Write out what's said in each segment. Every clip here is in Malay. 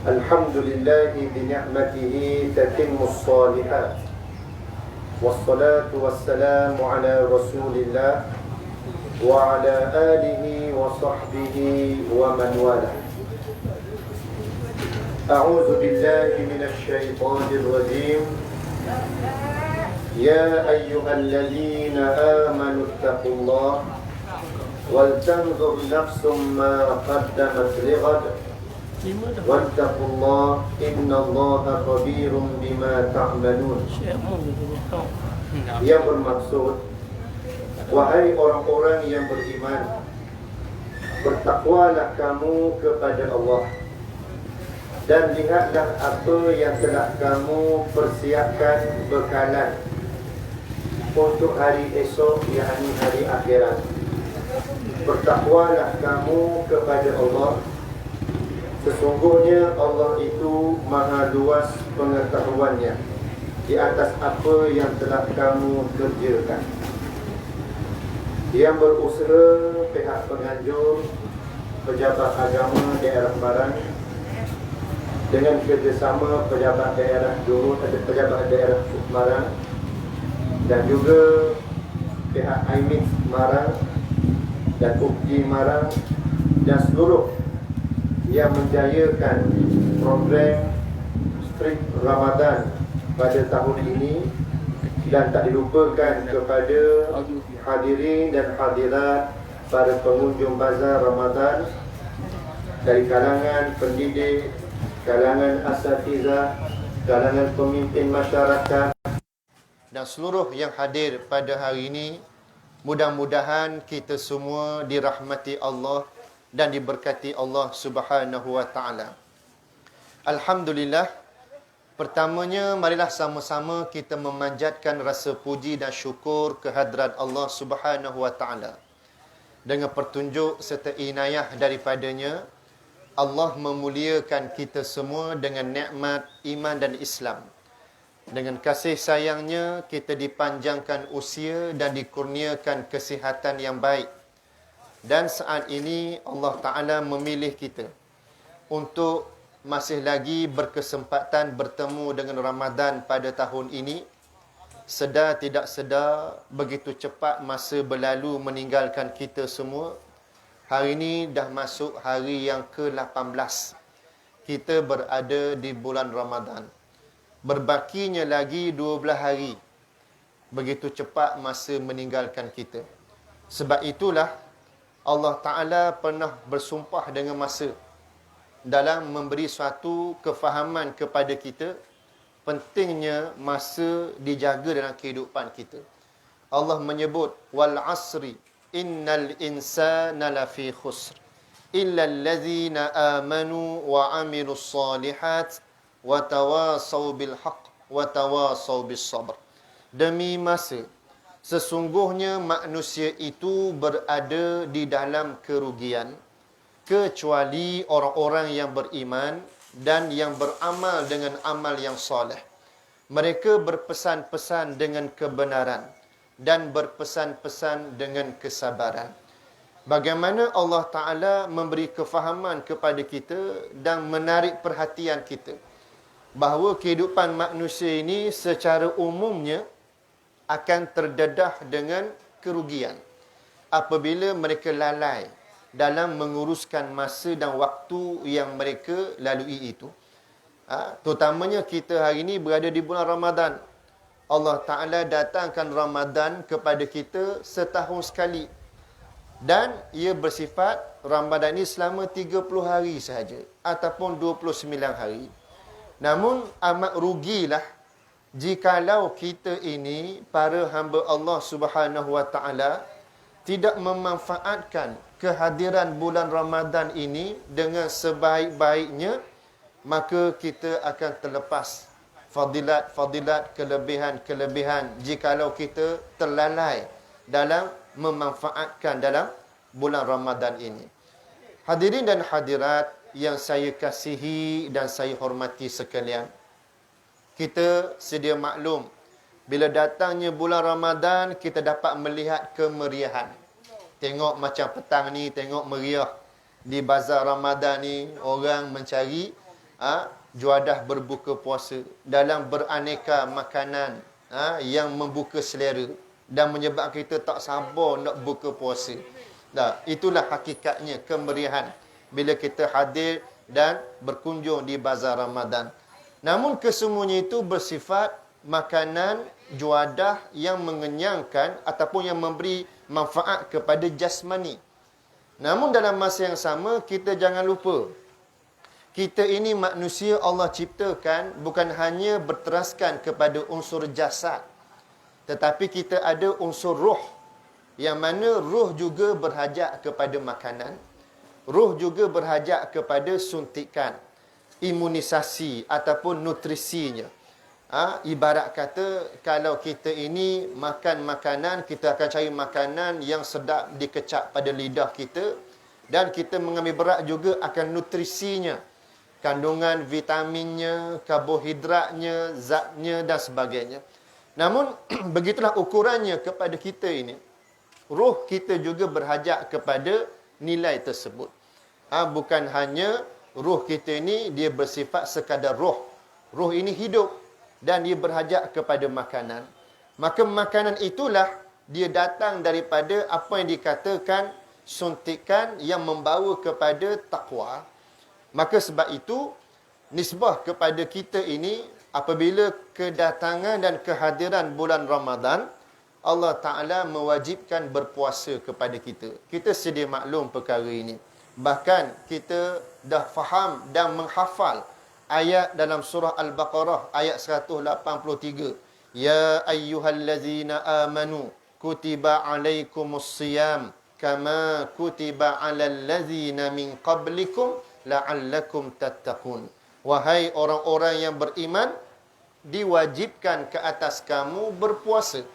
الحمد لله بنعمته تتم الصالحات والصلاة والسلام على رسول الله وعلى آله وصحبه ومن والاه. أعوذ بالله من الشيطان الرجيم. يا أيها الذين آمنوا اتقوا الله ولتنظر نفس ما قدمت لغد واتقوا الله إن الله خبير بما تعملون. Yang bermaksud, wahai orang-orang yang beriman, bertakwalah kamu kepada Allah dan lihatlah apa yang telah kamu persiapkan bekalan untuk hari esok, yakni hari akhirat. Bertakwalah kamu kepada Allah. Sesungguhnya Allah itu maha luas pengetahuannya di atas apa yang telah kamu kerjakan. Yang berusaha pihak penganjur, pejabat agama daerah Marang dengan kerjasama pejabat daerah Durun, pejabat daerah Marang dan juga pihak IMIX Marang dan UPJ Marang dan seluruh yang menjayakan program Street Ramadan pada tahun ini, dan tak dilupakan kepada hadirin dan hadirat para pengunjung bazar Ramadan dari kalangan pendidik, kalangan asatizah, kalangan pemimpin masyarakat dan seluruh yang hadir pada hari ini. Mudah-mudahan kita semua dirahmati Allah dan diberkati Allah Subhanahu wa taala. Alhamdulillah. Pertamanya, marilah sama-sama kita memanjatkan rasa puji dan syukur kehadrat Allah Subhanahu wa taala. Dengan petunjuk serta inayah daripadanya, Allah memuliakan kita semua dengan nikmat iman dan Islam. Dengan kasih sayangnya, kita dipanjangkan usia dan dikurniakan kesihatan yang baik. Dan saat ini Allah Ta'ala memilih kita untuk masih lagi berkesempatan bertemu dengan Ramadan pada tahun ini. Sedar tidak sedar, begitu cepat masa berlalu meninggalkan kita semua. Hari ini dah masuk hari yang ke-18. Kita berada di bulan Ramadan. Berbakinya lagi 12 hari. Begitu cepat masa meninggalkan kita. Sebab itulah Allah Ta'ala pernah bersumpah dengan masa dalam memberi suatu kefahaman kepada kita pentingnya masa dijaga dalam kehidupan kita. Allah menyebut wal asri innal insana lafi khusr illa allazina amanu wa amilus solihat wa tawasaw bil haqq wa tawasaw bis sabr. Demi masa, sesungguhnya manusia itu berada di dalam kerugian kecuali orang-orang yang beriman dan yang beramal dengan amal yang soleh. Mereka berpesan-pesan dengan kebenaran dan berpesan-pesan dengan kesabaran. Bagaimana Allah Ta'ala memberi kefahaman kepada kita dan menarik perhatian kita bahawa kehidupan manusia ini secara umumnya akan terdedah dengan kerugian apabila mereka lalai dalam menguruskan masa dan waktu yang mereka lalui itu. Terutamanya kita hari ini berada di bulan Ramadan. Allah Ta'ala datangkan Ramadan kepada kita setahun sekali. Dan ia bersifat Ramadan ini selama 30 hari sahaja ataupun 29 hari. Namun amat rugilah jikalau kita ini, para hamba Allah Subhanahu wa taala, tidak memanfaatkan kehadiran bulan Ramadan ini dengan sebaik-baiknya, maka kita akan terlepas fadilat-fadilat, kelebihan-kelebihan jikalau kita terlalai dalam memanfaatkan dalam bulan Ramadan ini. Hadirin dan hadirat yang saya kasihi dan saya hormati sekalian, kita sedia maklum, bila datangnya bulan Ramadan, kita dapat melihat kemeriahan. Tengok macam petang ni, tengok meriah. Di bazar Ramadan ni orang mencari juadah berbuka puasa dalam beraneka makanan yang membuka selera dan menyebabkan kita tak sabar nak buka puasa. Itulah hakikatnya kemeriahan bila kita hadir dan berkunjung di bazar Ramadan. Namun kesemuanya itu bersifat makanan juadah yang mengenyangkan ataupun yang memberi manfaat kepada jasmani. Namun dalam masa yang sama, kita jangan lupa, kita ini manusia Allah ciptakan bukan hanya berteraskan kepada unsur jasad, tetapi kita ada unsur roh, yang mana roh juga berhajat kepada makanan, roh juga berhajat kepada suntikan, imunisasi ataupun nutrisinya. Ibarat kata, kalau kita ini makan makanan, kita akan cari makanan yang sedap dikecap pada lidah kita, dan kita mengambil berat juga akan nutrisinya, kandungan vitaminnya, karbohidratnya, zatnya dan sebagainya. Namun begitulah ukurannya kepada kita ini. Roh kita juga berhajat kepada nilai tersebut. Bukan hanya roh kita ini dia bersifat sekadar roh. Roh ini hidup dan dia berhajat kepada makanan. Maka makanan itulah dia datang daripada apa yang dikatakan suntikan yang membawa kepada takwa. Maka sebab itu, nisbah kepada kita ini, apabila kedatangan dan kehadiran bulan Ramadan, Allah Ta'ala mewajibkan berpuasa kepada kita. Kita sedia maklum perkara ini. Bahkan kita dah faham dan menghafal ayat dalam surah Al-Baqarah, ayat 183. Ya ayyuhallazina amanu, kutiba alaikumus siyam, kama kutiba alal ladzina min qablikum, la'allakum tattaqun. Wahai orang-orang yang beriman, diwajibkan ke atas kamu berpuasa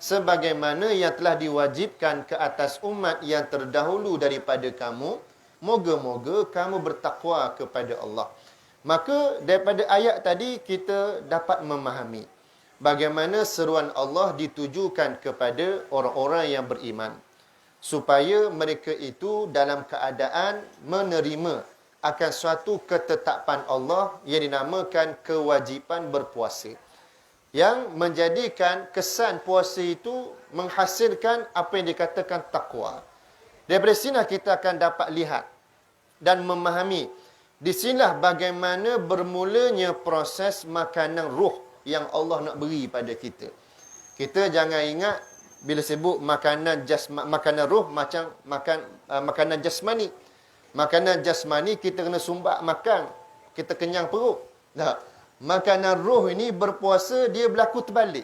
sebagaimana yang telah diwajibkan ke atas umat yang terdahulu daripada kamu, moga-moga kamu bertakwa kepada Allah. Maka daripada ayat tadi kita dapat memahami bagaimana seruan Allah ditujukan kepada orang-orang yang beriman, supaya mereka itu dalam keadaan menerima akan suatu ketetapan Allah yang dinamakan kewajipan berpuasa, yang menjadikan kesan puasa itu menghasilkan apa yang dikatakan takwa. Daripada sini kita akan dapat lihat dan memahami di sinilah bagaimana bermulanya proses makanan roh yang Allah nak beri pada kita. Kita jangan ingat bila sebut makanan roh macam makanan jasmani. Makanan jasmani kita kena sumbat makan, kita kenyang perut. Makanan roh ini berpuasa dia berlaku terbalik.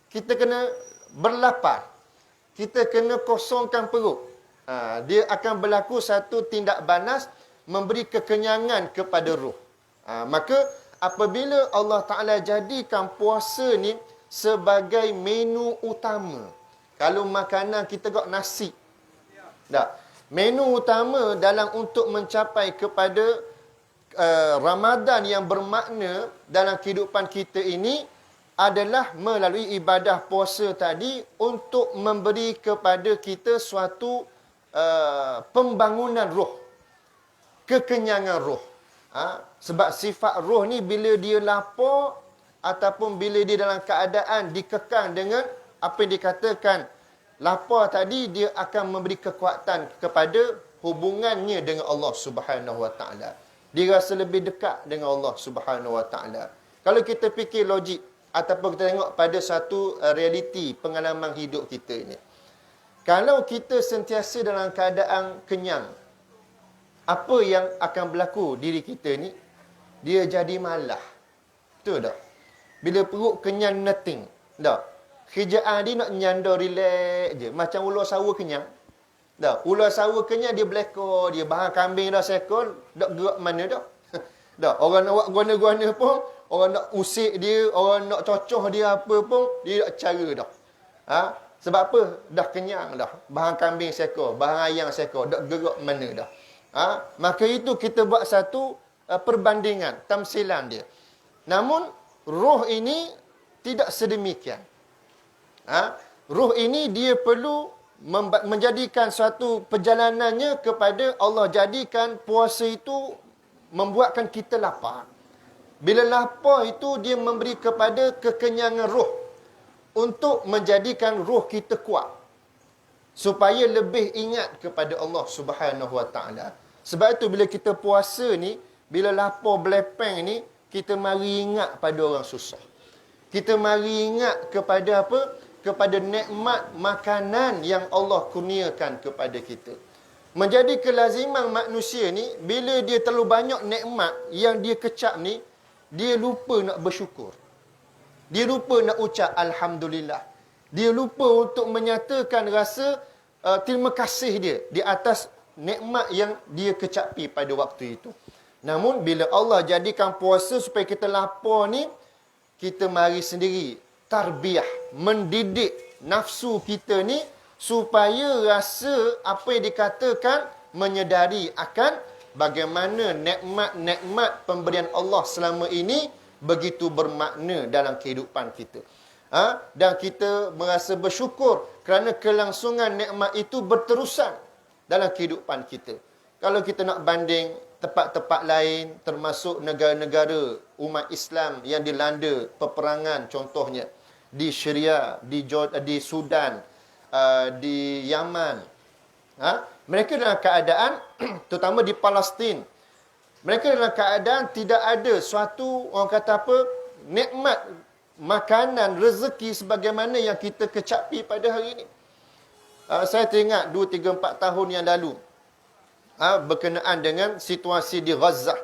Kita kena berlapar, kita kena kosongkan perut. Dia akan berlaku satu tindak balas memberi kekenyangan kepada roh. Maka apabila Allah Ta'ala jadikan puasa ni sebagai menu utama, kalau makanan kita got nasi, menu utama dalam untuk mencapai kepada Ramadan yang bermakna dalam kehidupan kita ini adalah melalui ibadah puasa tadi untuk memberi kepada kita suatu pembangunan roh, kekenyangan roh. Sebab sifat roh ni bila dia lapar ataupun bila dia dalam keadaan dikekang dengan apa yang dikatakan lapar tadi, dia akan memberi kekuatan kepada hubungannya dengan Allah Subhanahu Wa Taala. Dia rasa lebih dekat dengan Allah Subhanahu Wa Taala. Kalau kita fikir logik ataupun kita tengok pada satu realiti pengalaman hidup kita ini, kalau kita sentiasa dalam keadaan kenyang, apa yang akan berlaku diri kita ni? Dia jadi malah. Betul tak? Bila perut kenyang nothing. Tak? Kerjaan dia nak nyandar relax je. Macam ular sawa kenyang. Tak? Ular sawa kenyang dia belekor, dia bahan kambing dah sekor, tak gerak mana dah. Tak? Orang nak buat guna-guna pun, orang nak usik dia, orang nak cocoh dia apa pun, dia tak cara dah. Sebab apa? Dah kenyang dah. Bahan kambing sekor, bahan ayam sekor, tak gerak mana dah. Maka itu kita buat satu perbandingan, tamsilan dia. Namun, roh ini tidak sedemikian. Roh ini dia perlu menjadikan suatu perjalanannya kepada Allah. Jadikan puasa itu membuatkan kita lapar. Bila lapar itu dia memberi kepada kekenyangan roh untuk menjadikan roh kita kuat, supaya lebih ingat kepada Allah Subhanahu Wa Taala. Sebab itu bila kita puasa ni, bila lapar belepeng ni, kita mari ingat pada orang susah. Kita mari ingat kepada apa? Kepada nikmat makanan yang Allah kurniakan kepada kita. Menjadi kelaziman manusia ni, bila dia terlalu banyak nikmat yang dia kecap ni, dia lupa nak bersyukur. Dia lupa nak ucap Alhamdulillah. Dia lupa untuk menyatakan rasa terima kasih dia di atas nikmat yang dia kecapi pada waktu itu. Namun bila Allah jadikan puasa supaya kita lapar ni, kita mari sendiri tarbiyah, mendidik nafsu kita ni supaya rasa apa yang dikatakan, menyedari akan bagaimana nikmat-nikmat pemberian Allah selama ini begitu bermakna dalam kehidupan kita. Dan kita merasa bersyukur kerana kelangsungan nikmat itu berterusan dalam kehidupan kita. Kalau kita nak banding tempat-tempat lain, termasuk negara-negara umat Islam yang dilanda peperangan, contohnya di Syria, di Sudan, di Yaman, mereka dalam keadaan, terutama di Palestin, mereka dalam keadaan tidak ada suatu, orang kata apa, nikmat makanan, rezeki sebagaimana yang kita kecapi pada hari ini. Saya teringat 2, 3, 4 tahun yang lalu, berkenaan dengan situasi di Gaza.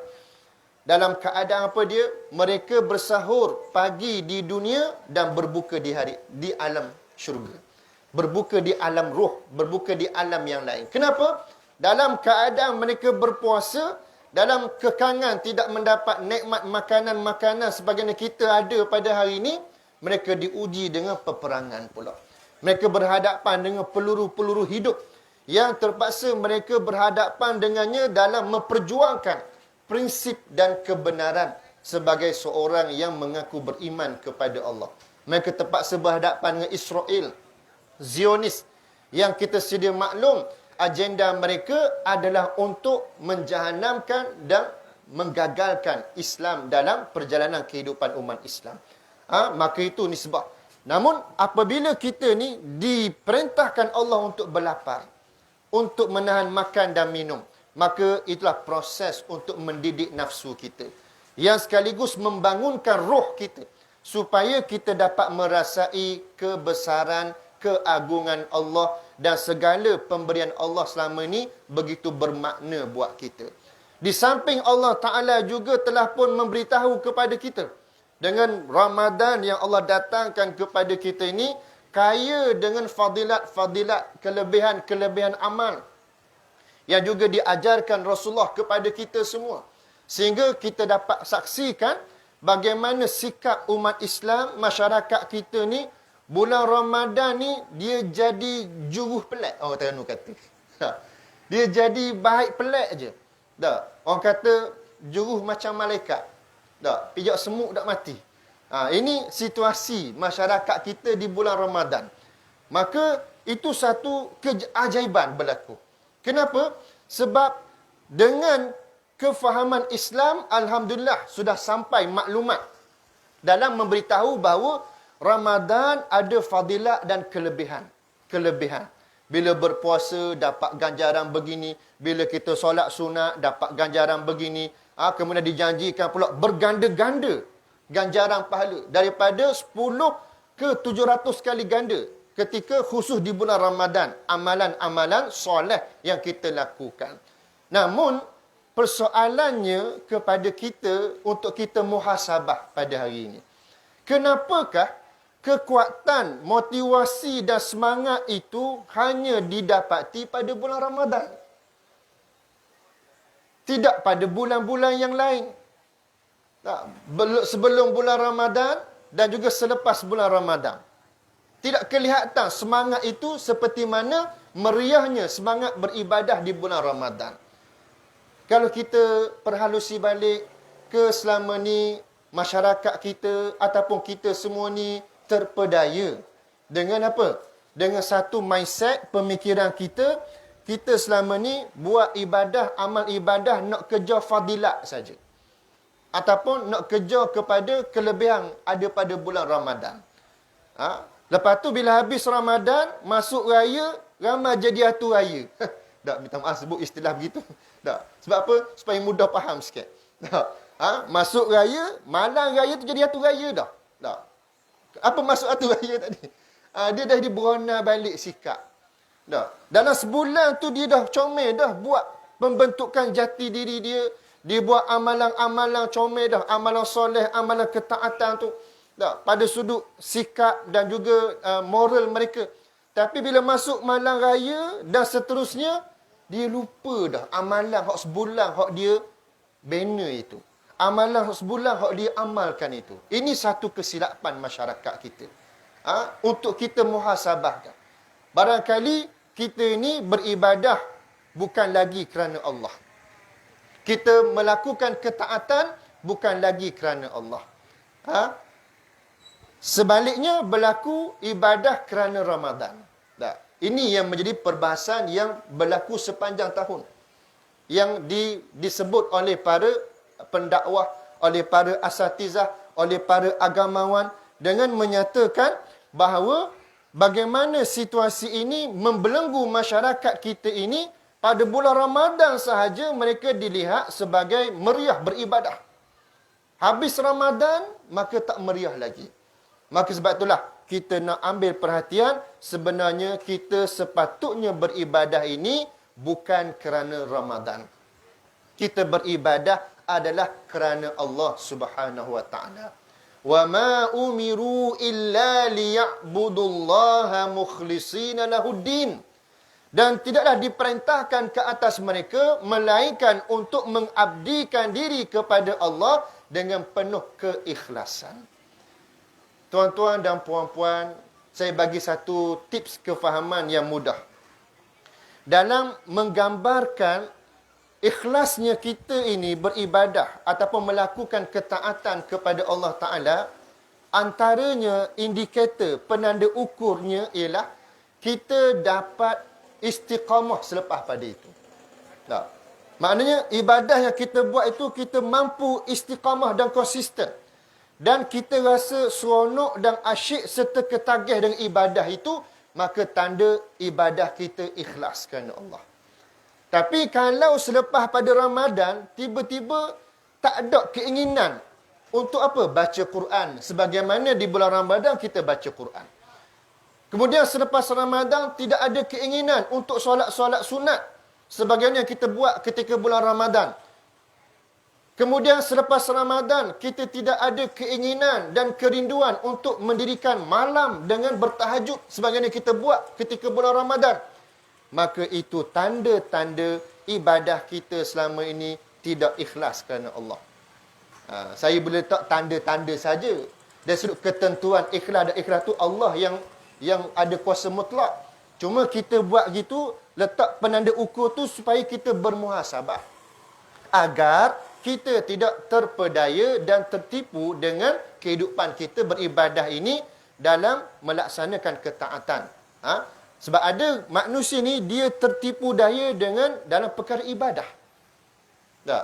Dalam keadaan apa dia? Mereka bersahur pagi di dunia dan berbuka di alam syurga. Berbuka di alam roh, berbuka di alam yang lain. Kenapa? Dalam keadaan mereka berpuasa, dalam kekangan tidak mendapat nikmat makanan-makanan sebagaimana kita ada pada hari ini, mereka diuji dengan peperangan pula. Mereka berhadapan dengan peluru-peluru hidup yang terpaksa mereka berhadapan dengannya dalam memperjuangkan prinsip dan kebenaran sebagai seorang yang mengaku beriman kepada Allah. Mereka terpaksa berhadapan dengan Israel, Zionis, yang kita sedia maklum agenda mereka adalah untuk menjahanamkan dan menggagalkan Islam dalam perjalanan kehidupan umat Islam. Maka itu nisbah. Namun apabila kita ni diperintahkan Allah untuk berlapar, untuk menahan makan dan minum, maka itulah proses untuk mendidik nafsu kita, yang sekaligus membangunkan roh kita supaya kita dapat merasai kebesaran, keagungan Allah dan segala pemberian Allah selama ini begitu bermakna buat kita. Di samping Allah Ta'ala juga telah pun memberitahu kepada kita dengan Ramadan yang Allah datangkan kepada kita ini kaya dengan fadilat-fadilat, kelebihan-kelebihan amal yang juga diajarkan Rasulullah kepada kita semua. Sehingga kita dapat saksikan bagaimana sikap umat Islam, masyarakat kita ni, bulan Ramadan ni dia jadi juruh pelik, orang Terengganu kata. Dia jadi baik pelik je. Orang kata juruh macam malaikat. Pijak semut tak mati. Ini situasi masyarakat kita di bulan Ramadan. Maka itu satu keajaiban berlaku. Kenapa? Sebab dengan kefahaman Islam, alhamdulillah sudah sampai maklumat dalam memberitahu bahawa Ramadan ada fadilat dan kelebihan. Bila berpuasa dapat ganjaran begini, bila kita solat sunat dapat ganjaran begini. Kemudian dijanjikan pula berganda-ganda ganjaran pahala daripada 10 ke 700 kali ganda ketika khusus di bulan Ramadan, amalan-amalan soleh yang kita lakukan. Namun persoalannya kepada kita untuk kita muhasabah pada hari ini. Kenapakah kekuatan, motivasi dan semangat itu hanya didapati pada bulan Ramadan? Tidak pada bulan-bulan yang lain. Sebelum bulan Ramadan dan juga selepas bulan Ramadan. Tidak kelihatan semangat itu seperti mana meriahnya semangat beribadah di bulan Ramadan. Kalau kita perhalusi balik ke selama ni, masyarakat kita ataupun kita semua ni terpedaya dengan apa? dengan satu mindset pemikiran kita, kita selama ni buat ibadah, amal ibadah nak kejar fadilat saja. Ataupun nak kejar kepada kelebihan ada pada bulan Ramadan. Lepas tu bila habis Ramadan, masuk raya, ramai jadi hatu raya. Tak, minta maaf sebut istilah begitu. Tak. Sebab apa? Supaya mudah faham sikit. Tak. Masuk raya, malam raya tu jadi hatu raya dah. Tak. Apa maksud hatu raya tadi? Dia dah diberona balik sikap. Tak. Dalam sebulan tu dia dah comel dah buat pembentukan jati diri dia. Dia buat amalan-amalan comel dah, amalan soleh, amalan ketaatan tu. Tak, pada sudut sikap dan juga moral mereka. Tapi bila masuk malam raya dan seterusnya, dia lupa dah amalan hak sebulan hak dia bina itu. Amalan hak sebulan hak dia amalkan itu. Ini satu kesilapan masyarakat kita. Untuk kita muhasabahkan. Barangkali kita ini beribadah bukan lagi kerana Allah. Kita melakukan ketaatan bukan lagi kerana Allah. Sebaliknya berlaku ibadah kerana Ramadan. Ini yang menjadi perbahasan yang berlaku sepanjang tahun. Yang disebut oleh para pendakwah, oleh para asatizah, oleh para agamawan dengan menyatakan bahawa bagaimana situasi ini membelenggu masyarakat kita ini. Pada bulan Ramadan sahaja mereka dilihat sebagai meriah beribadah. Habis Ramadan, maka tak meriah lagi. Maka sebab itulah kita nak ambil perhatian, sebenarnya kita sepatutnya beribadah ini bukan kerana Ramadan. Kita beribadah adalah kerana Allah Subhanahu wa taala. Wa ma umiru illa liya'budullaha mukhlishina lahuddin. Dan tidaklah diperintahkan ke atas mereka melainkan untuk mengabdikan diri kepada Allah dengan penuh keikhlasan. Tuan-tuan dan puan-puan, saya bagi satu tips kefahaman yang mudah. Dalam menggambarkan ikhlasnya kita ini beribadah ataupun melakukan ketaatan kepada Allah Ta'ala, antaranya indikator, penanda ukurnya ialah kita dapat istiqamah selepas pada itu. Tak. Maknanya ibadah yang kita buat itu kita mampu istiqamah dan konsisten. Dan kita rasa seronok dan asyik serta ketagih dengan ibadah itu, maka tanda ibadah kita ikhlas kerana Allah. Tapi kalau selepas pada Ramadan, tiba-tiba tak ada keinginan untuk apa? Baca Quran. Sebagaimana di bulan Ramadan kita baca Quran. Kemudian selepas Ramadan tidak ada keinginan untuk solat-solat sunat sebagaimana kita buat ketika bulan Ramadan. Kemudian selepas Ramadan kita tidak ada keinginan dan kerinduan untuk mendirikan malam dengan bertahajud sebagaimana kita buat ketika bulan Ramadan. Maka itu tanda-tanda ibadah kita selama ini tidak ikhlas kerana Allah. Saya boleh letak tanda-tanda saja. Dari sudut ketentuan ikhlas dan ikhlas itu Allah yang ada kuasa mutlak. Cuma kita buat gitu, letak penanda ukur tu supaya kita bermuhasabah. Agar kita tidak terpedaya dan tertipu dengan kehidupan kita beribadah ini dalam melaksanakan ketaatan. Sebab ada manusia ni dia tertipu daya dengan dalam perkara ibadah. Tak?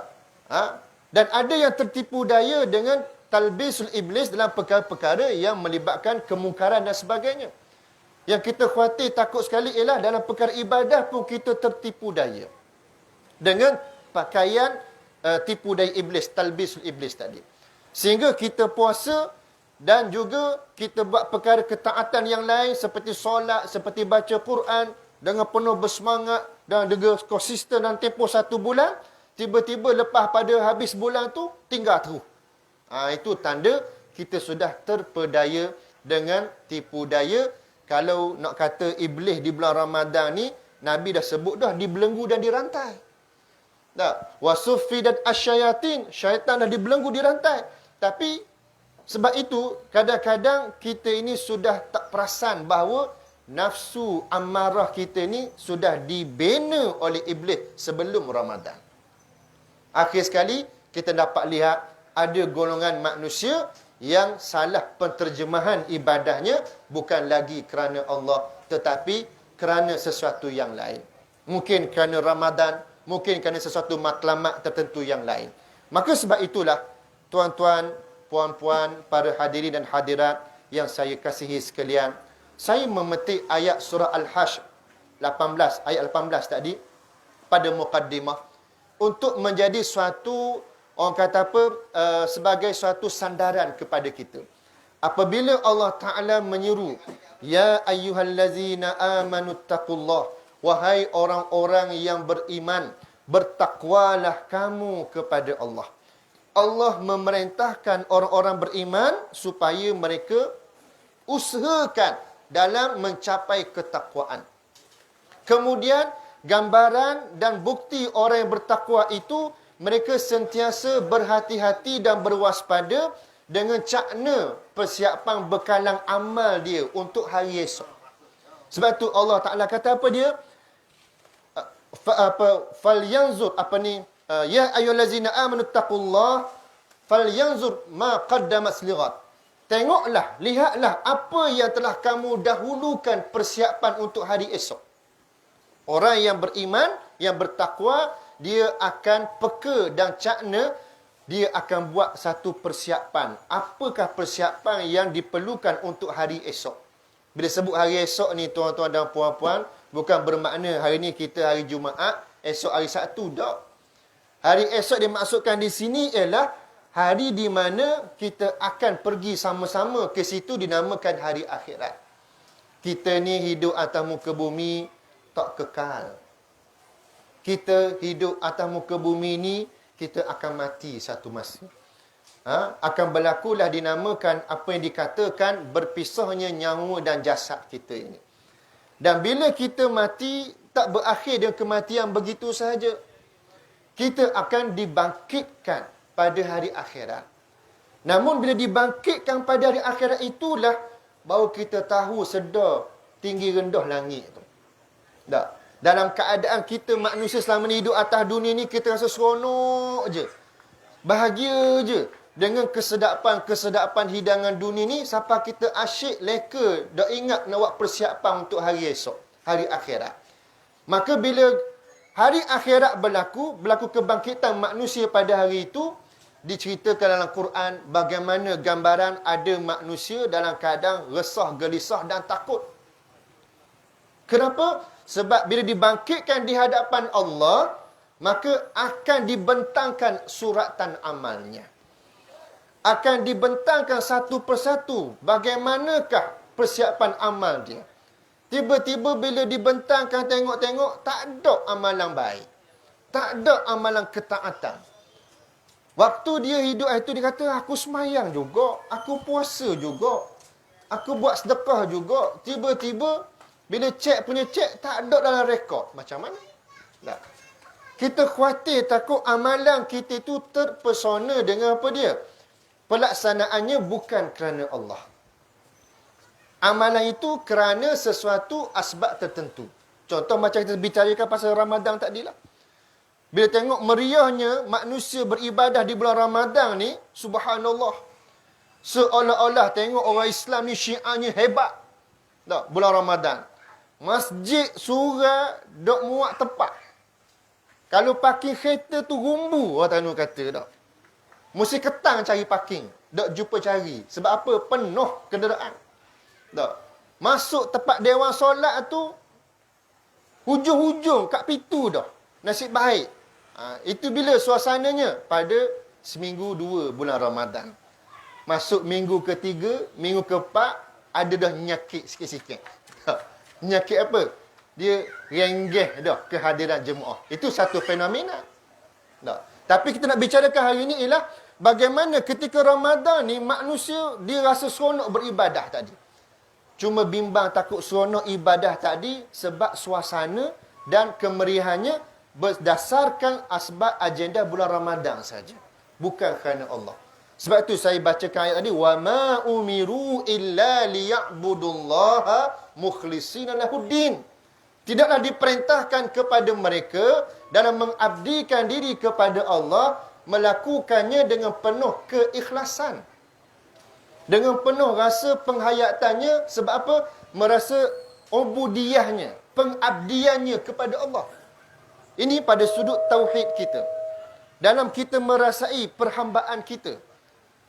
Dan ada yang tertipu daya dengan talbisul iblis dalam perkara-perkara yang melibatkan kemungkaran dan sebagainya. Yang kita khawatir takut sekali ialah dalam perkara ibadah pun kita tertipu daya dengan pakaian tipu daya iblis, talbisul iblis tadi. Sehingga kita puasa dan juga kita buat perkara ketaatan yang lain seperti solat, seperti baca Quran dengan penuh bersemangat dan juga konsisten dan tempoh 1 bulan, tiba-tiba lepas pada habis bulan tu tinggal terus. Itu tanda kita sudah terpedaya dengan tipu daya. Kalau nak kata iblis di bulan Ramadan ni, Nabi dah sebut dah dibelenggu dan dirantai. Tak? Wasuffi dan asyayatin, syaitan dah dibelenggu dirantai. Tapi sebab itu kadang-kadang kita ini sudah tak perasan bahawa nafsu amarah kita ni sudah dibina oleh iblis sebelum Ramadan. Akhir sekali kita dapat lihat ada golongan manusia yang salah penterjemahan ibadahnya bukan lagi kerana Allah, tetapi kerana sesuatu yang lain. Mungkin kerana Ramadan, mungkin kerana sesuatu matlamat tertentu yang lain. Maka sebab itulah, tuan-tuan, puan-puan, para hadirin dan hadirat yang saya kasihi sekalian, saya memetik ayat surah Al-Hasyr 18, ayat 18 tadi pada muqaddimah untuk menjadi suatu, orang kata apa, sebagai suatu sandaran kepada kita. Apabila Allah Ta'ala menyeru, ya ayyuhallazina amanu taqullah, wahai orang-orang yang beriman, bertakwalah kamu kepada Allah. Allah memerintahkan orang-orang beriman supaya mereka usahakan dalam mencapai ketakwaan. Kemudian, gambaran dan bukti orang yang bertakwa itu, mereka sentiasa berhati-hati dan berwaspada dengan cakna persiapan bekalan amal dia untuk hari esok. Sebab tu Allah Ta'ala kata apa dia? Falyanzur, ya ayyuhallazina amanu taqullah falyanzur ma qaddamat lighat. Tengoklah, lihatlah apa yang telah kamu dahulukan persiapan untuk hari esok. Orang yang beriman, yang bertakwa, dia akan peka dan cakna, dia akan buat satu persiapan. Apakah persiapan yang diperlukan untuk hari esok? Bila sebut hari esok ni, tuan-tuan dan puan-puan, bukan bermakna hari ni kita hari Jumaat, esok hari Sabtu, tak. Hari esok dimaksudkan di sini ialah hari di mana kita akan pergi sama-sama ke situ, dinamakan hari akhirat. Kita ni hidup atas muka bumi tak kekal. Kita hidup atas muka bumi ni, kita akan mati satu masa. Akan berlakulah dinamakan apa yang dikatakan berpisahnya nyawa dan jasad kita ini. Dan bila kita mati, tak berakhir dengan kematian begitu sahaja. Kita akan dibangkitkan pada hari akhirat. Namun bila dibangkitkan pada hari akhirat itulah baru kita tahu sedar tinggi rendah langit tu. Tak. Dalam keadaan kita manusia selama ni hidup atas dunia ni, kita rasa seronok je. Bahagia je. Dengan kesedapan hidangan dunia ni, sampai kita asyik leka, dah ingat nak buat persiapan untuk hari esok, hari akhirat. Maka bila hari akhirat berlaku kebangkitan manusia pada hari itu, diceritakan dalam Quran bagaimana gambaran ada manusia dalam keadaan resah, gelisah dan takut. Kenapa? Sebab bila dibangkitkan di hadapan Allah, maka akan dibentangkan suratan amalnya. Akan dibentangkan satu persatu bagaimanakah persiapan amal dia. Tiba-tiba bila dibentangkan, tengok-tengok, tak ada amalan baik. Tak ada amalan ketaatan. Waktu dia hidup itu, dia kata, aku semayang juga, aku puasa juga, aku buat sedekah juga. Tiba-tiba, bila punya cek, tak ada dalam rekod. Macam mana? Tak. Kita khawatir, takut amalan kita itu terpesona dengan apa dia? Pelaksanaannya bukan kerana Allah. Amalan itu kerana sesuatu asbab tertentu. Contoh macam kita bicarakan pasal Ramadan tadilah. Bila tengok meriahnya manusia beribadah di bulan Ramadan ni, subhanallah. Seolah-olah tengok orang Islam ni syiarnya hebat. Tak, bulan Ramadan. Masjid, surau, dok muat tepat. Kalau parking kereta tu rumbu, orang Tanu kata tak. Mesti ketang cari parking. Dok jumpa cari. Sebab apa? Penuh kenderaan. Tak. Masuk tempat dewan solat tu, hujung-hujung kat pintu dah. Nasib baik. Itu bila suasananya? Pada seminggu 2 bulan Ramadan. Masuk minggu ketiga, minggu keempat, ada dah nyakit sikit-sikit. Nyakit apa? Dia renggeh dah kehadiran jemaah. Itu satu fenomena. Tak. Tapi kita nak bicarakan hari ini ialah bagaimana ketika Ramadan ni manusia dia rasa seronok beribadah tadi. Cuma bimbang takut seronok ibadah tadi sebab suasana dan kemeriahannya berdasarkan asbab agenda bulan Ramadan saja. Bukan kerana Allah. Sebab itu saya bacakan ayat tadi, wa ma umiru illa liya'budullaha mukhlishina lahuddin. Tidaklah diperintahkan kepada mereka dalam mengabdikan diri kepada Allah, melakukannya dengan penuh keikhlasan. Dengan penuh rasa penghayatannya. Sebab apa? Merasa ubudiyahnya, pengabdiannya kepada Allah. Ini pada sudut tauhid kita. Dalam kita merasai perhambaan kita.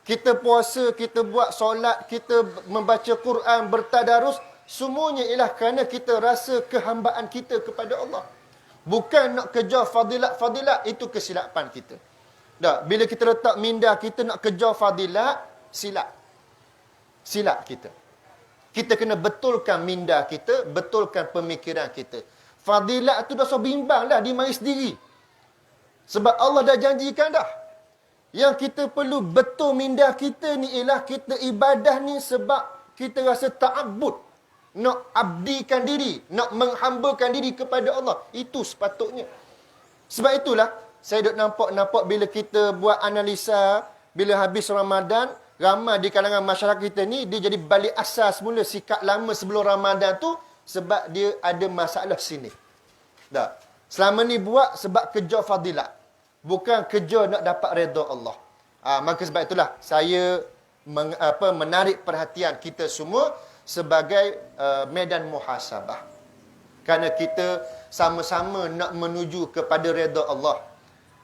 Kita puasa, kita buat solat, kita membaca Quran, bertadarus, semuanya ialah kerana kita rasa kehambaan kita kepada Allah. Bukan nak kejar fadilat-fadilat, itu kesilapan kita. Tak, bila kita letak minda kita nak kejar fadilat, silap. Silap kita. Kita kena betulkan minda kita, betulkan pemikiran kita. Fadilat tu dah so bimbang dah di mari sendiri. Sebab Allah dah janjikan dah. Yang kita perlu betul minda kita ni ialah kita ibadah ni sebab kita rasa ta'abbud. Nak abdikan diri, nak menghambakan diri kepada Allah. Itu sepatutnya. Sebab itulah, saya duk nampak bila kita buat analisa, bila habis Ramadan, ramai di kalangan masyarakat kita ni, dia jadi balik asal semula sikap lama sebelum Ramadan tu, sebab dia ada masalah sini. Tak? Selama ni buat sebab kejar fadilat. Bukan kejar nak dapat redha Allah. Maka sebab itulah saya menarik perhatian kita semua sebagai medan muhasabah. Kerana kita sama-sama nak menuju kepada redha Allah.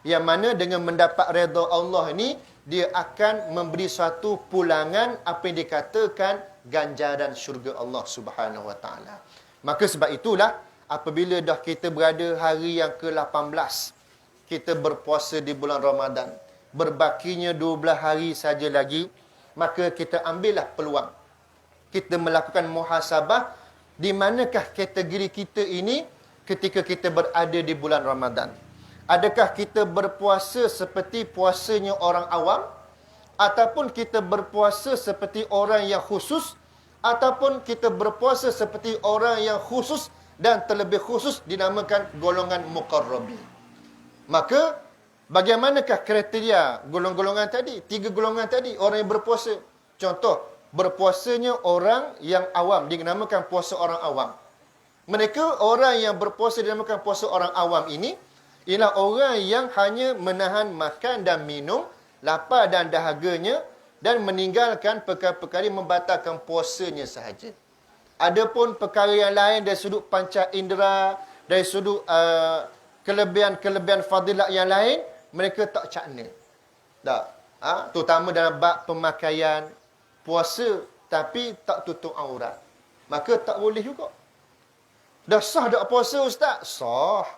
Yang mana dengan mendapat redha Allah ni, dia akan memberi suatu pulangan apa yang dikatakan ganjaran syurga Allah Subhanahu Wa Taala. Maka sebab itulah apabila dah kita berada hari yang ke-18, kita berpuasa di bulan Ramadan, berbakinya 12 hari saja lagi, maka kita ambillah peluang. Kita melakukan muhasabah, di manakah kategori kita ini ketika kita berada di bulan Ramadan. Adakah kita berpuasa seperti puasanya orang awam, ataupun kita berpuasa seperti orang yang khusus, ataupun kita berpuasa seperti orang yang khusus dan terlebih khusus dinamakan golongan muqarrabin. Maka bagaimanakah kriteria golongan-golongan tadi? 3 golongan tadi, orang yang berpuasa. Contoh, berpuasanya orang yang awam, dinamakan puasa orang awam. Mereka, orang yang berpuasa dinamakan puasa orang awam ini, ialah orang yang hanya menahan makan dan minum, lapar dan dahaganya, dan meninggalkan perkara-perkara yang membatalkan puasanya sahaja. Adapun perkara yang lain dari sudut panca indera, dari sudut kelebihan-kelebihan fadilat yang lain, mereka tak cakna. Tak. Terutama dalam bab pemakaian, puasa tapi tak tutup aurat. Maka tak boleh juga. Dah sah tak puasa ustaz? Sah.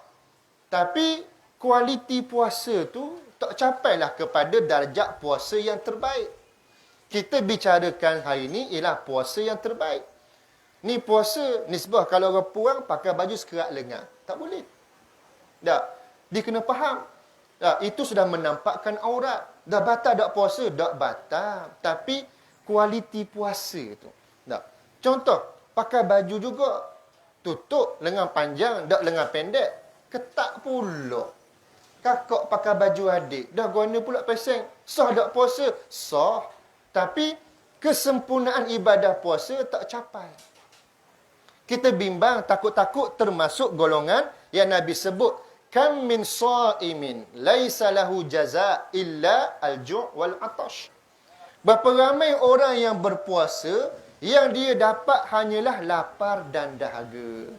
Tapi kualiti puasa tu tak capailah kepada darjat puasa yang terbaik. Kita bicarakan hari ini ialah puasa yang terbaik. Ni puasa nisbah kalau orang puang pakai baju sekerat lengan. Tak boleh. Tak. Dia kena faham. Tak. Itu sudah menampakkan aurat. Dah batal tak puasa? Tak batal. Tapi kualiti puasa tu. Tak. Contoh, pakai baju juga. Tutup lengan panjang, tak lengan pendek. Ketat pula. Kakak pakai baju adik. Dah guna pula peseng. Sah tak puasa? Sah. Tapi kesempurnaan ibadah puasa tak capai. Kita bimbang, takut-takut termasuk golongan yang Nabi sebut. Kam min sa'imin laisa lahu jaza illa al-ju' wal atash. Berapa ramai orang yang berpuasa yang dia dapat hanyalah lapar dan dahaga.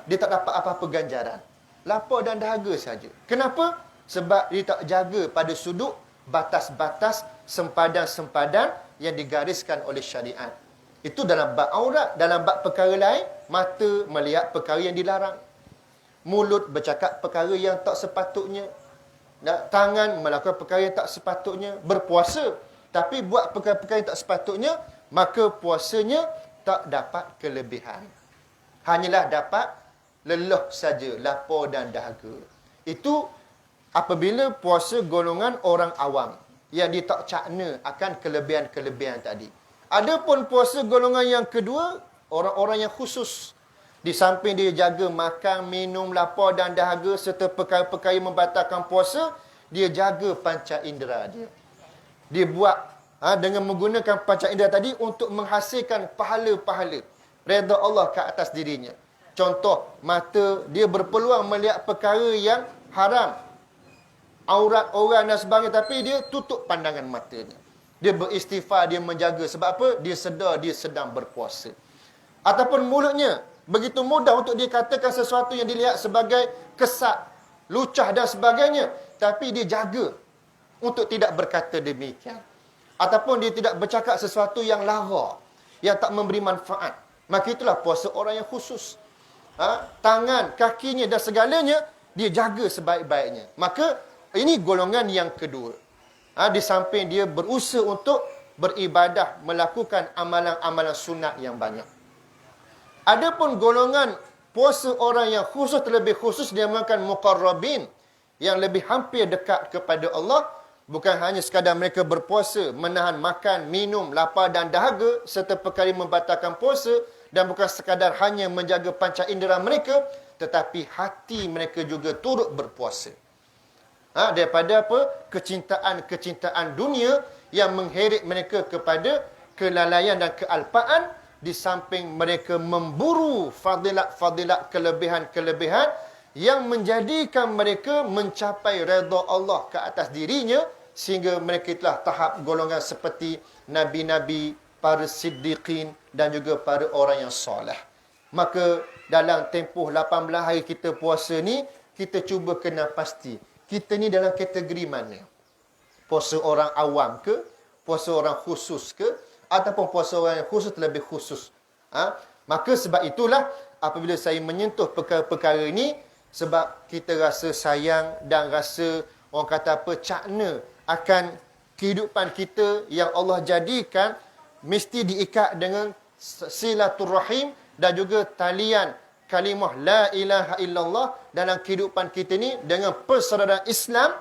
Dia tak dapat apa-apa ganjaran. Lapar dan dahaga saja. Kenapa? Sebab dia tak jaga pada sudut batas-batas sempadan-sempadan yang digariskan oleh syariat. Itu dalam bab aurat. Dalam bab perkara lain, mata melihat perkara yang dilarang. Mulut bercakap perkara yang tak sepatutnya. Tangan melakukan perkara yang tak sepatutnya. Berpuasa, tapi buat perkara-perkara yang tak sepatutnya, maka puasanya tak dapat kelebihan. Hanyalah dapat lelah saja, lapar dan dahaga. Itu apabila puasa golongan orang awam, yang dia tak cakna akan kelebihan-kelebihan tadi. Adapun puasa golongan yang kedua, orang-orang yang khusus. Di samping dia jaga makan, minum, lapar dan dahaga serta perkara-perkara yang membatalkan puasa, dia jaga panca indera dia. Dia buat dengan menggunakan panca indera tadi untuk menghasilkan pahala-pahala redha Allah ke atas dirinya. Contoh, mata dia berpeluang melihat perkara yang haram, aurat orang dan sebagainya, tapi dia tutup pandangan matanya. Dia beristighfar, dia menjaga. Sebab apa? Dia sedar dia sedang berpuasa. Ataupun mulutnya begitu mudah untuk dia katakan sesuatu yang dilihat sebagai kesat, lucah dan sebagainya. Tapi dia jaga untuk tidak berkata demikian. Ataupun dia tidak bercakap sesuatu yang lara, yang tak memberi manfaat. Maka itulah puasa orang yang khusus. Tangan, kakinya dan segalanya, dia jaga sebaik-baiknya. Maka ini golongan yang kedua. Di samping dia berusaha untuk beribadah, melakukan amalan-amalan sunat yang banyak. Adapun golongan puasa orang yang khusus, terlebih khusus dia dinamakan muqarrabin, yang lebih hampir dekat kepada Allah. Bukan hanya sekadar mereka berpuasa, menahan makan, minum, lapar dan dahaga serta perkara membatalkan puasa, dan bukan sekadar hanya menjaga panca indera mereka, tetapi hati mereka juga turut berpuasa. Daripada apa? Kecintaan dunia yang mengheret mereka kepada kelalaian dan kealpaan, di samping mereka memburu fadilat-fadilat, kelebihan-kelebihan yang menjadikan mereka mencapai redha Allah ke atas dirinya, sehingga mereka telah tahap golongan seperti nabi-nabi, para siddiqin dan juga para orang yang soleh. Maka dalam tempoh 18 hari kita puasa ni, kita cuba kena pasti kita ni dalam kategori mana. Puasa orang awam ke, puasa orang khusus ke, ataupun puasa orang yang khusus terlebih khusus. Maka sebab itulah apabila saya menyentuh perkara-perkara ini, sebab kita rasa sayang dan rasa orang kata apa, cakna akan kehidupan kita yang Allah jadikan mesti diikat dengan silaturrahim dan juga talian kalimah la ilaha illallah dalam kehidupan kita ni dengan persaudaraan Islam,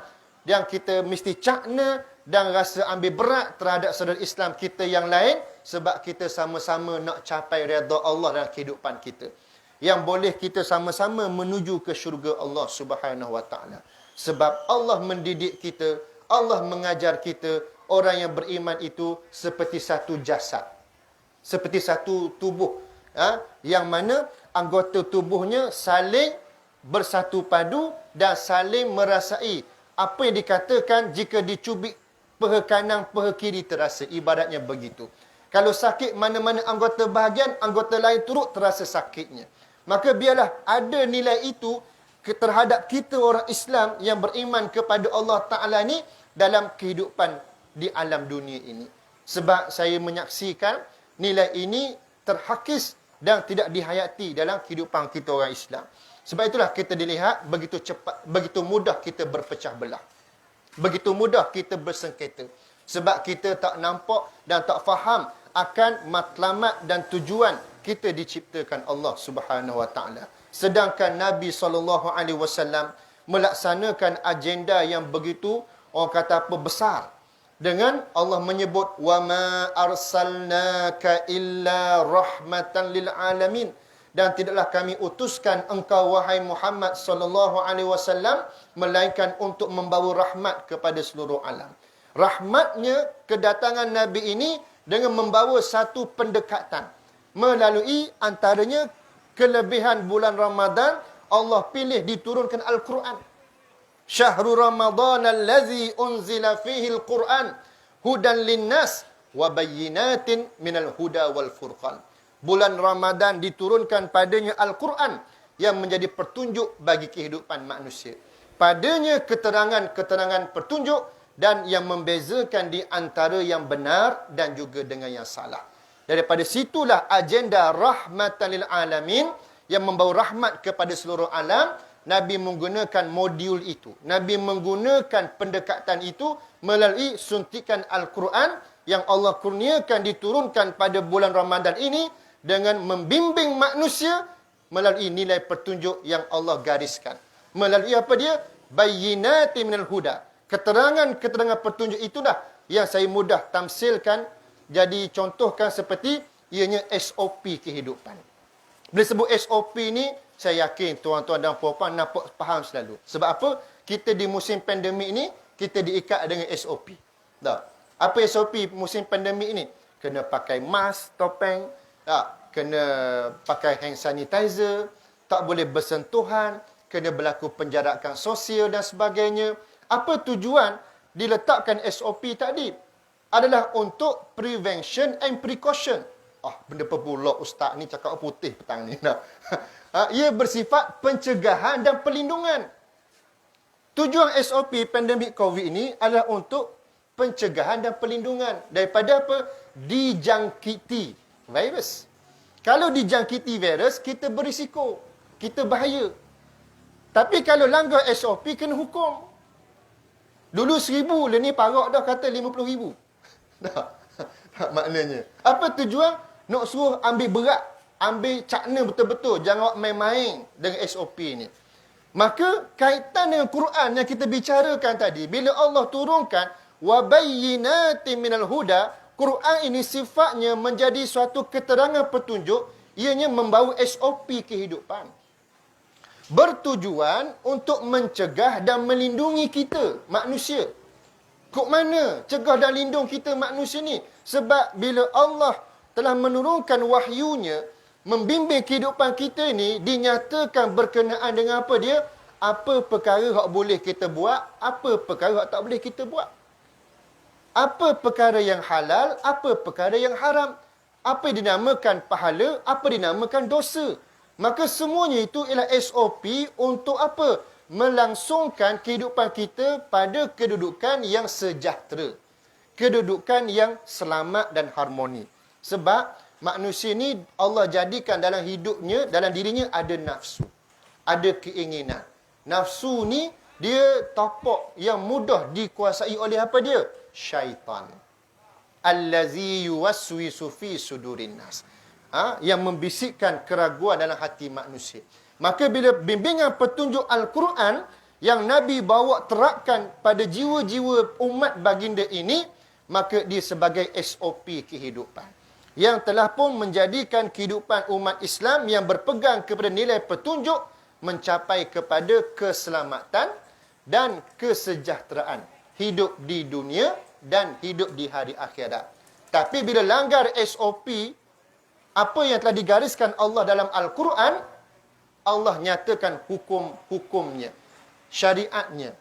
yang kita mesti cakna dan rasa ambil berat terhadap saudara Islam kita yang lain, sebab kita sama-sama nak capai redha Allah dalam kehidupan kita, yang boleh kita sama-sama menuju ke syurga Allah Subhanahu wa taala. Sebab Allah mendidik kita, Allah mengajar kita, orang yang beriman itu seperti satu jasad, seperti satu tubuh, yang mana anggota tubuhnya saling bersatu padu dan saling merasai. Apa yang dikatakan, jika dicubit peha kanan, peha kiri terasa. Ibaratnya begitu. Kalau sakit mana-mana anggota bahagian, anggota lain turut terasa sakitnya. Maka biarlah ada nilai itu terhadap kita orang Islam yang beriman kepada Allah Ta'ala ni dalam kehidupan di alam dunia ini. Sebab saya menyaksikan nilai ini terhakis dan tidak dihayati dalam kehidupan kita orang Islam. Sebab itulah kita dilihat begitu cepat, begitu mudah kita berpecah belah. Begitu mudah kita bersengketa. Sebab kita tak nampak dan tak faham akan matlamat dan tujuan kita diciptakan Allah Subhanahu wa taala. Sedangkan Nabi SAW melaksanakan agenda yang begitu, orang kata apa, besar. Dengan Allah menyebut wa ma arsalnaka illa rahmatan lil alamin, dan tidaklah kami utuskan engkau wahai Muhammad sallallahu alaihi wasallam melainkan untuk membawa rahmat kepada seluruh alam. Rahmatnya kedatangan Nabi ini dengan membawa satu pendekatan melalui antaranya kelebihan bulan Ramadan. Allah pilih diturunkan Al-Quran. Syahrul Ramadan allazi unzila fihi al-Quran hudan linnas wa bayyinatin minal huda wal furqan. Bulan Ramadan diturunkan padanya Al-Quran yang menjadi petunjuk bagi kehidupan manusia. Padanya keterangan-keterangan petunjuk dan yang membezakan di antara yang benar dan juga dengan yang salah. Daripada situlah agenda rahmatan lil alamin yang membawa rahmat kepada seluruh alam. Nabi menggunakan modul itu. Nabi menggunakan pendekatan itu melalui suntikan Al-Quran yang Allah kurniakan diturunkan pada bulan Ramadan ini dengan membimbing manusia melalui nilai petunjuk yang Allah gariskan. Melalui apa dia? Bayyinati minal huda. Keterangan-keterangan petunjuk itulah yang saya mudah tamsilkan, jadi contohkan seperti ianya SOP kehidupan. Bila sebut SOP ni, saya yakin tuan-tuan dan puan-puan nampak faham selalu. Sebab apa? Kita di musim pandemik ni, kita diikat dengan SOP. Tak? Apa SOP musim pandemik ni? Kena pakai mask, topeng, tak? Kena pakai hand sanitizer, tak boleh bersentuhan, kena berlaku penjarakan sosial dan sebagainya. Apa tujuan diletakkan SOP tadi? Adalah untuk prevention and precaution. benda apa pula ustaz ni cakap putih petang ni. Nah. Ia bersifat pencegahan dan perlindungan. Tujuan SOP pandemik COVID ini adalah untuk pencegahan dan perlindungan daripada apa? Dijangkiti virus. Kalau dijangkiti virus, kita berisiko. Kita bahaya. Tapi kalau langgar SOP, kena hukum. Dulu 1,000, lah ni parak dah kata 50,000. Maknanya. Apa tujuan? Nak suruh ambil berat. Ambil cakna betul-betul. Jangan main-main dengan SOP ni. Maka kaitan dengan Quran yang kita bicarakan tadi, bila Allah turunkan wabayyinatin minal huda, Quran ini sifatnya menjadi suatu keterangan petunjuk, ianya membawa SOP kehidupan. Bertujuan untuk mencegah dan melindungi kita manusia. Kok mana cegah dan lindung kita manusia ni? Sebab bila Allah telah menurunkan wahyunya, membimbing kehidupan kita ni, dinyatakan berkenaan dengan apa dia? Apa perkara yang boleh kita buat, apa perkara yang tak boleh kita buat. Apa perkara yang halal, apa perkara yang haram. Apa yang dinamakan pahala, apa dinamakan dosa. Maka semuanya itu ialah SOP untuk apa? Melangsungkan kehidupan kita pada kedudukan yang sejahtera. Kedudukan yang selamat dan harmoni. Sebab manusia ni Allah jadikan dalam hidupnya, dalam dirinya ada nafsu. Ada keinginan. Nafsu ni dia tapak yang mudah dikuasai oleh apa dia? Syaitan. Allazi yuwaswisu fi sudurin nas. Yang membisikkan keraguan dalam hati manusia. Maka bila bimbingan petunjuk Al-Quran yang Nabi bawa terapkan pada jiwa-jiwa umat baginda ini, maka dia sebagai SOP kehidupan. Yang telah pun menjadikan kehidupan umat Islam yang berpegang kepada nilai petunjuk mencapai kepada keselamatan dan kesejahteraan. Hidup di dunia dan hidup di hari akhirat. Tapi bila langgar SOP, apa yang telah digariskan Allah dalam Al-Quran, Allah nyatakan hukum-hukumnya, syariatnya.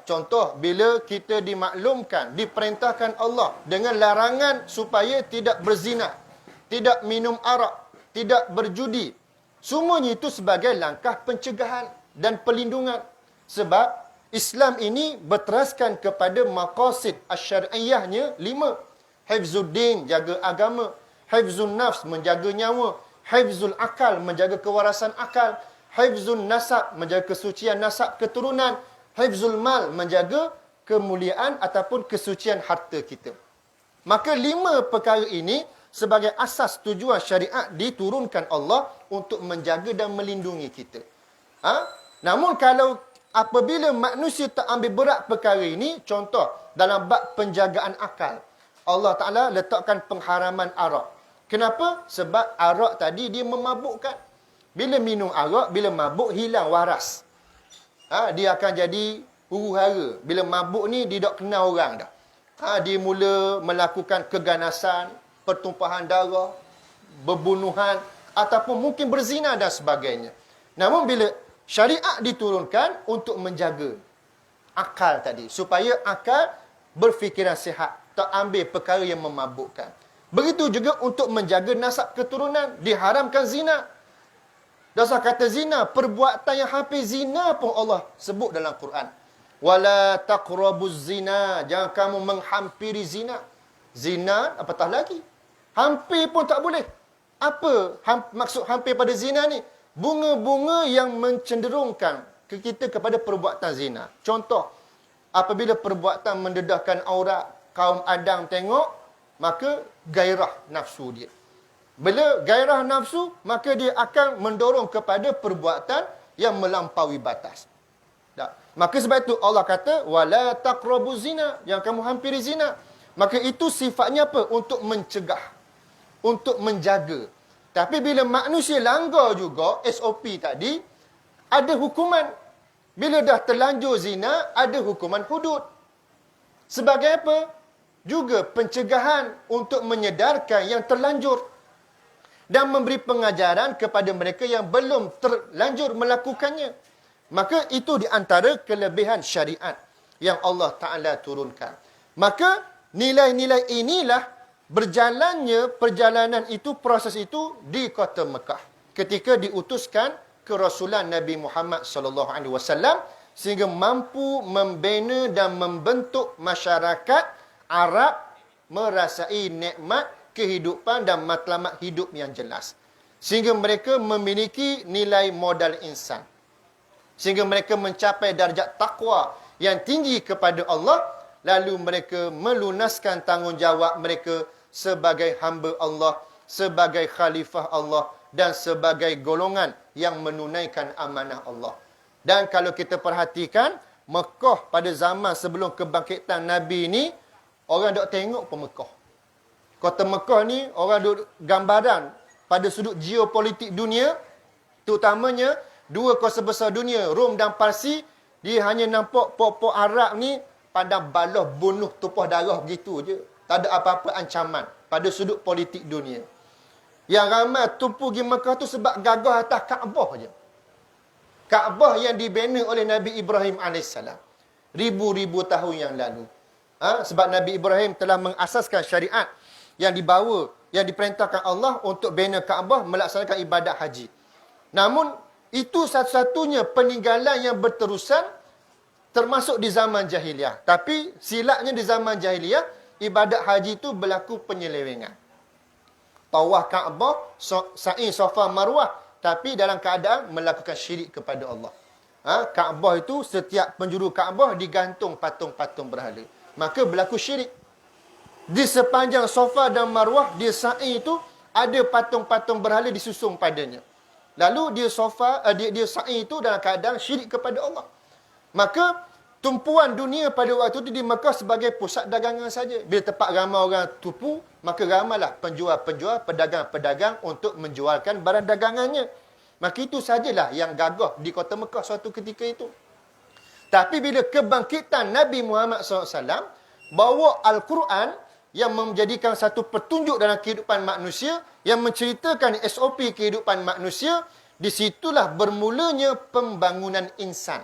Contoh, bila kita dimaklumkan, diperintahkan Allah dengan larangan supaya tidak berzina, tidak minum arak, tidak berjudi. Semuanya itu sebagai langkah pencegahan dan perlindungan. Sebab Islam ini berteraskan kepada maqasid asy-syar'iyyahnya 5. Hifzuddin, jaga agama. Hifzun nafs, menjaga nyawa. Hifzul akal, menjaga kewarasan akal. Hifzun nasab, menjaga kesucian nasab keturunan. Hifzul mal, menjaga kemuliaan ataupun kesucian harta kita. Maka 5 perkara ini sebagai asas tujuan syariat diturunkan Allah untuk menjaga dan melindungi kita. Namun kalau apabila manusia tak ambil berat perkara ini, contoh dalam bab penjagaan akal, Allah Ta'ala letakkan pengharaman arak. Kenapa? Sebab arak tadi dia memabukkan. Bila minum arak, bila mabuk hilang waras. Dia akan jadi huru-hara. Bila mabuk ni, dia tak kenal orang dah. Dia mula melakukan keganasan, pertumpahan darah, berbunuhan, ataupun mungkin berzina dan sebagainya. Namun bila syariat diturunkan untuk menjaga akal tadi, supaya akal berfikiran sihat, tak ambil perkara yang memabukkan. Begitu juga untuk menjaga nasab keturunan, diharamkan zina. Dasar kata zina, perbuatan yang hampir zina pun Allah sebut dalam Quran. Wala taqrabuz zina, jangan kamu menghampiri zina. Zina apatah lagi. Hampir pun tak boleh. Apa maksud hampir pada zina ni? Bunga-bunga yang mencenderungkan kita kepada perbuatan zina. Contoh, apabila perbuatan mendedahkan aurat, kaum Adam tengok, maka gairah nafsu dia. Bila gairah nafsu, maka dia akan mendorong kepada perbuatan yang melampaui batas. Maka sebab itu Allah kata, wala taqrabuz zina, yang kamu hampiri zina. Maka itu sifatnya apa? Untuk mencegah, untuk menjaga. Tapi bila manusia langgar juga SOP tadi, ada hukuman. Bila dah terlanjur zina, ada hukuman hudud. Sebagai apa? Juga pencegahan untuk menyedarkan yang terlanjur. Dan memberi pengajaran kepada mereka yang belum terlanjur melakukannya. Maka itu di antara kelebihan syariat yang Allah Ta'ala turunkan. Maka nilai-nilai inilah berjalannya perjalanan itu, proses itu di kota Mekah ketika diutuskan kerasulan Nabi Muhammad sallallahu alaihi wasallam sehingga mampu membina dan membentuk masyarakat Arab merasai nikmat kehidupan dan matlamat hidup yang jelas. Sehingga mereka memiliki nilai modal insan. Sehingga mereka mencapai darjat takwa yang tinggi kepada Allah, lalu mereka melunaskan tanggungjawab mereka sebagai hamba Allah, sebagai khalifah Allah dan sebagai golongan yang menunaikan amanah Allah. Dan kalau kita perhatikan, Mekah pada zaman sebelum kebangkitan Nabi ni, orang dok tengok pun Mekah. Kota Mekah ni, orang duk gambaran pada sudut geopolitik dunia, terutamanya dua kuasa besar dunia, Rom dan Parsi, dia hanya nampak pok-pok Arab ni pandang balah bunuh tumpah darah begitu je. Tak ada apa-apa ancaman pada sudut politik dunia. Yang ramai tumpu pergi Mekah tu sebab gagah atas Kaabah je. Kaabah yang dibina oleh Nabi Ibrahim AS ribu-ribu tahun yang lalu. Sebab Nabi Ibrahim telah mengasaskan syariat yang dibawa, yang diperintahkan Allah untuk bina Kaabah, melaksanakan ibadat haji. Namun, itu satu-satunya peninggalan yang berterusan termasuk di zaman jahiliah. Tapi silapnya di zaman jahiliah, ibadat haji itu berlaku penyelewengan. Tawaf Kaabah, sa'i Safa Marwah, tapi dalam keadaan melakukan syirik kepada Allah. Kaabah itu, setiap penjuru Kaabah digantung patung-patung berhala. Maka berlaku syirik. Di sepanjang Safa dan Marwah, dia sa'i itu ada patung-patung berhala disusung padanya. Lalu dia sa'i itu dalam keadaan syirik kepada Allah. Maka tumpuan dunia pada waktu itu di Mekah sebagai pusat dagangan saja. Bila tempat ramai orang tupu, maka ramailah penjual-penjual, pedagang-pedagang untuk menjualkan barang dagangannya. Maka itu sajalah yang gagah di kota Mekah suatu ketika itu. Tapi bila kebangkitan Nabi Muhammad SAW bawa Al-Quran yang menjadikan satu petunjuk dalam kehidupan manusia, yang menceritakan SOP kehidupan manusia, disitulah bermulanya pembangunan insan.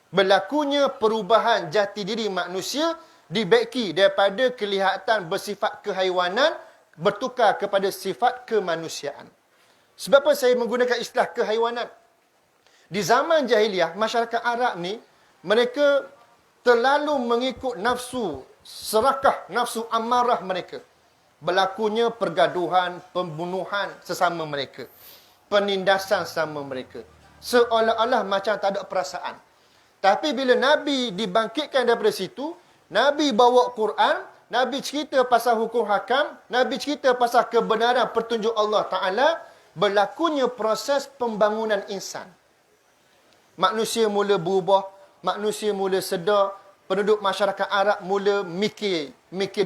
Berlakunya perubahan jati diri manusia dibaiki daripada kelihatan bersifat kehaiwanan bertukar kepada sifat kemanusiaan. Sebab apa saya menggunakan istilah kehaiwanan? Di zaman jahiliah, masyarakat Arab ni, mereka terlalu mengikut nafsu serakah, nafsu amarah mereka. Berlakunya pergaduhan, pembunuhan sesama mereka. Penindasan sesama mereka. Seolah-olah macam tak ada perasaan. Tapi bila Nabi dibangkitkan daripada situ, Nabi bawa Quran, Nabi cerita pasal hukum hakam, Nabi cerita pasal kebenaran petunjuk Allah Ta'ala, berlakunya proses pembangunan insan. Manusia mula berubah, manusia mula sedar, penduduk masyarakat Arab mula mikir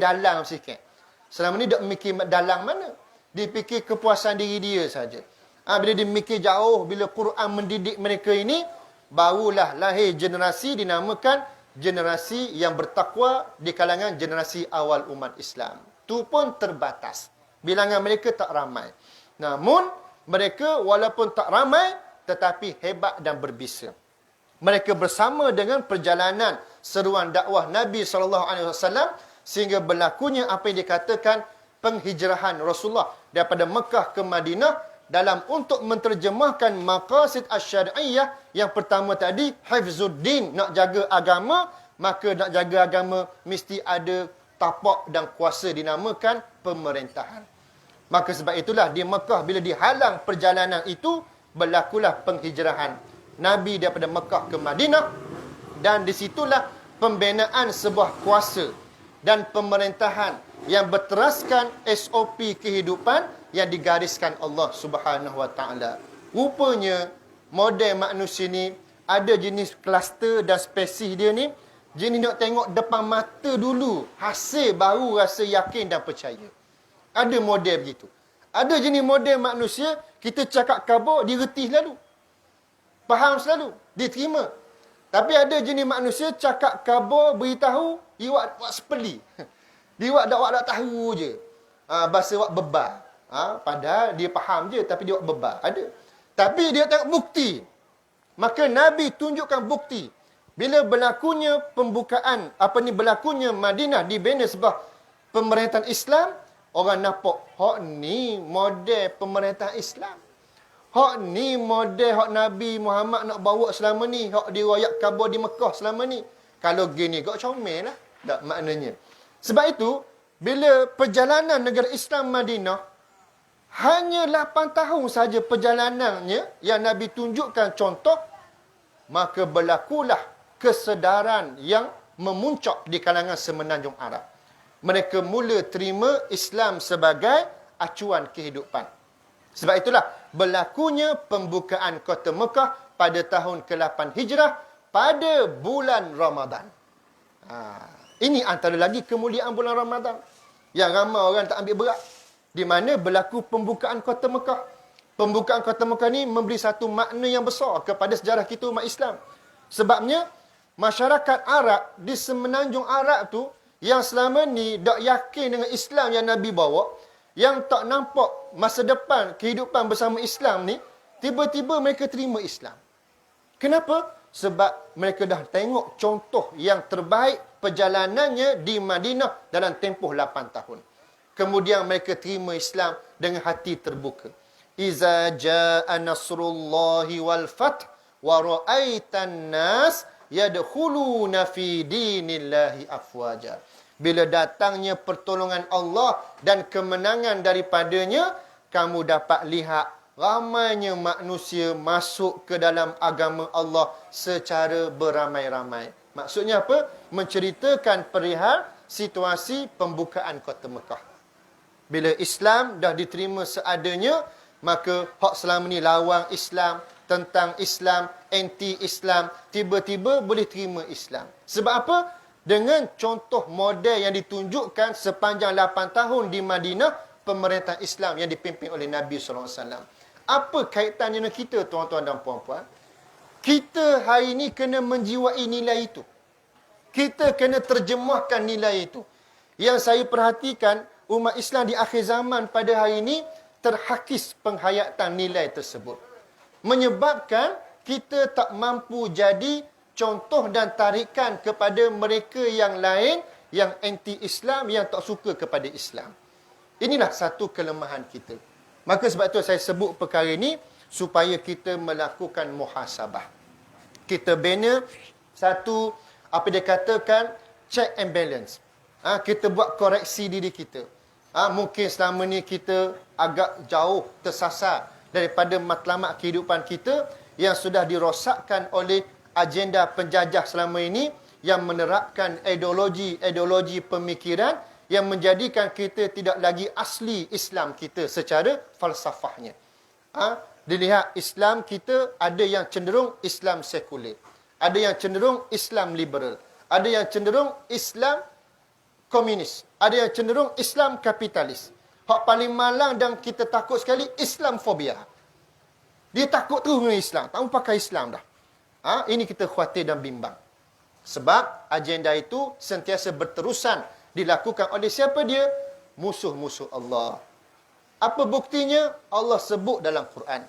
dalam sikit. Selama ni tak mikir dalam mana? Dia fikir kepuasan diri dia saja. Bila dia mikir jauh, bila Quran mendidik mereka ini, barulah lahir generasi dinamakan generasi yang bertakwa di kalangan generasi awal umat Islam. Itu pun terbatas. Bilangan mereka tak ramai. Namun, mereka walaupun tak ramai, tetapi hebat dan berbisa. Mereka bersama dengan perjalanan seruan dakwah Nabi SAW sehingga berlakunya apa yang dikatakan penghijrahan Rasulullah daripada Mekah ke Madinah dalam untuk menterjemahkan maqasid asy-syar'iyyah. Yang pertama tadi, hifzuddin, nak jaga agama, maka nak jaga agama mesti ada tapak dan kuasa dinamakan pemerintahan. Maka sebab itulah di Mekah bila dihalang perjalanan itu, berlakulah penghijrahan Nabi daripada Mekah ke Madinah, dan disitulah pembinaan sebuah kuasa dan pemerintahan yang berteraskan SOP kehidupan yang digariskan Allah Subhanahu Wa Taala. Rupanya model manusia ni ada jenis kluster dan spesies dia ni, jenis nak tengok depan mata dulu, hasil baru rasa yakin dan percaya. Ada model begitu. Ada jenis model manusia, kita cakap khabar, dia reti selalu. Faham selalu, diterima. Tapi ada jenis manusia cakap khabar, beritahu, dia buat sepeli. Dia buat tak tahu je. Bahasa buat bebal. Padahal dia faham je, tapi dia buat bebal. Ada. Tapi dia tengok bukti. Maka Nabi tunjukkan bukti. Bila berlakunya pembukaan, berlakunya Madinah dibina sebuah pemerintahan Islam, orang nampak, hak ni model pemerintah Islam. Hak ni model hak Nabi Muhammad nak bawa selama ni. Hak diriwayat khabar di Mekah selama ni. Kalau gini, kau comel lah. Tak maknanya. Sebab itu, bila perjalanan negara Islam Madinah, hanya 8 tahun saja perjalanannya yang Nabi tunjukkan contoh, maka berlakulah kesedaran yang memuncak di kalangan semenanjung Arab. Mereka mula terima Islam sebagai acuan kehidupan. Sebab itulah berlakunya pembukaan kota Mekah pada tahun ke-8 Hijrah pada bulan Ramadan. Ini antara lagi kemuliaan bulan Ramadan yang ramai orang tak ambil berat. Di mana berlaku pembukaan kota Mekah. Pembukaan kota Mekah ni memberi satu makna yang besar kepada sejarah kita umat Islam. Sebabnya masyarakat Arab di semenanjung Arab tu yang selama ni tak yakin dengan Islam yang Nabi bawa, yang tak nampak masa depan kehidupan bersama Islam ni, tiba-tiba mereka terima Islam. Kenapa? Sebab mereka dah tengok contoh yang terbaik perjalanannya di Madinah dalam tempoh 8 tahun. Kemudian mereka terima Islam dengan hati terbuka. Iza jaa nasrullahi wal fath wa ra'aitan nas yadkhuluna fi dinillahi afwaja. Bila datangnya pertolongan Allah dan kemenangan daripadanya, kamu dapat lihat ramainya manusia masuk ke dalam agama Allah secara beramai-ramai. Maksudnya apa? Menceritakan perihal situasi pembukaan kota Mekah. Bila Islam dah diterima seadanya, maka hak selama ni lawang Islam, tentang Islam, anti-Islam, tiba-tiba boleh terima Islam. Sebab apa? Dengan contoh model yang ditunjukkan sepanjang 8 tahun di Madinah, pemerintah Islam yang dipimpin oleh Nabi SAW. Apa kaitannya dengan kita, tuan-tuan dan puan-puan? Kita hari ini kena menjiwai nilai itu. Kita kena terjemahkan nilai itu. Yang saya perhatikan, umat Islam di akhir zaman pada hari ini terhakis penghayatan nilai tersebut. Menyebabkan kita tak mampu jadi contoh dan tarikan kepada mereka yang lain yang anti-Islam, yang tak suka kepada Islam. Inilah satu kelemahan kita. Maka sebab itu saya sebut perkara ini supaya kita melakukan muhasabah. Kita bina satu, apa dia katakan, check and balance. Kita buat koreksi diri kita. Mungkin selama ni kita agak jauh tersasar daripada matlamat kehidupan kita yang sudah dirosakkan oleh agenda penjajah selama ini, yang menerapkan ideologi pemikiran yang menjadikan kita tidak lagi asli Islam kita secara falsafahnya. Dilihat Islam kita ada yang cenderung Islam sekular, ada yang cenderung Islam liberal, ada yang cenderung Islam komunis, ada yang cenderung Islam kapitalis. Hak paling malang dan kita takut sekali, Islamfobia. Dia takut terus dengan Islam, tak mau pakai Islam dah. Ini kita khawatir dan bimbang. Sebab agenda itu sentiasa berterusan dilakukan oleh siapa dia? Musuh-musuh Allah. Apa buktinya? Allah sebut dalam Quran.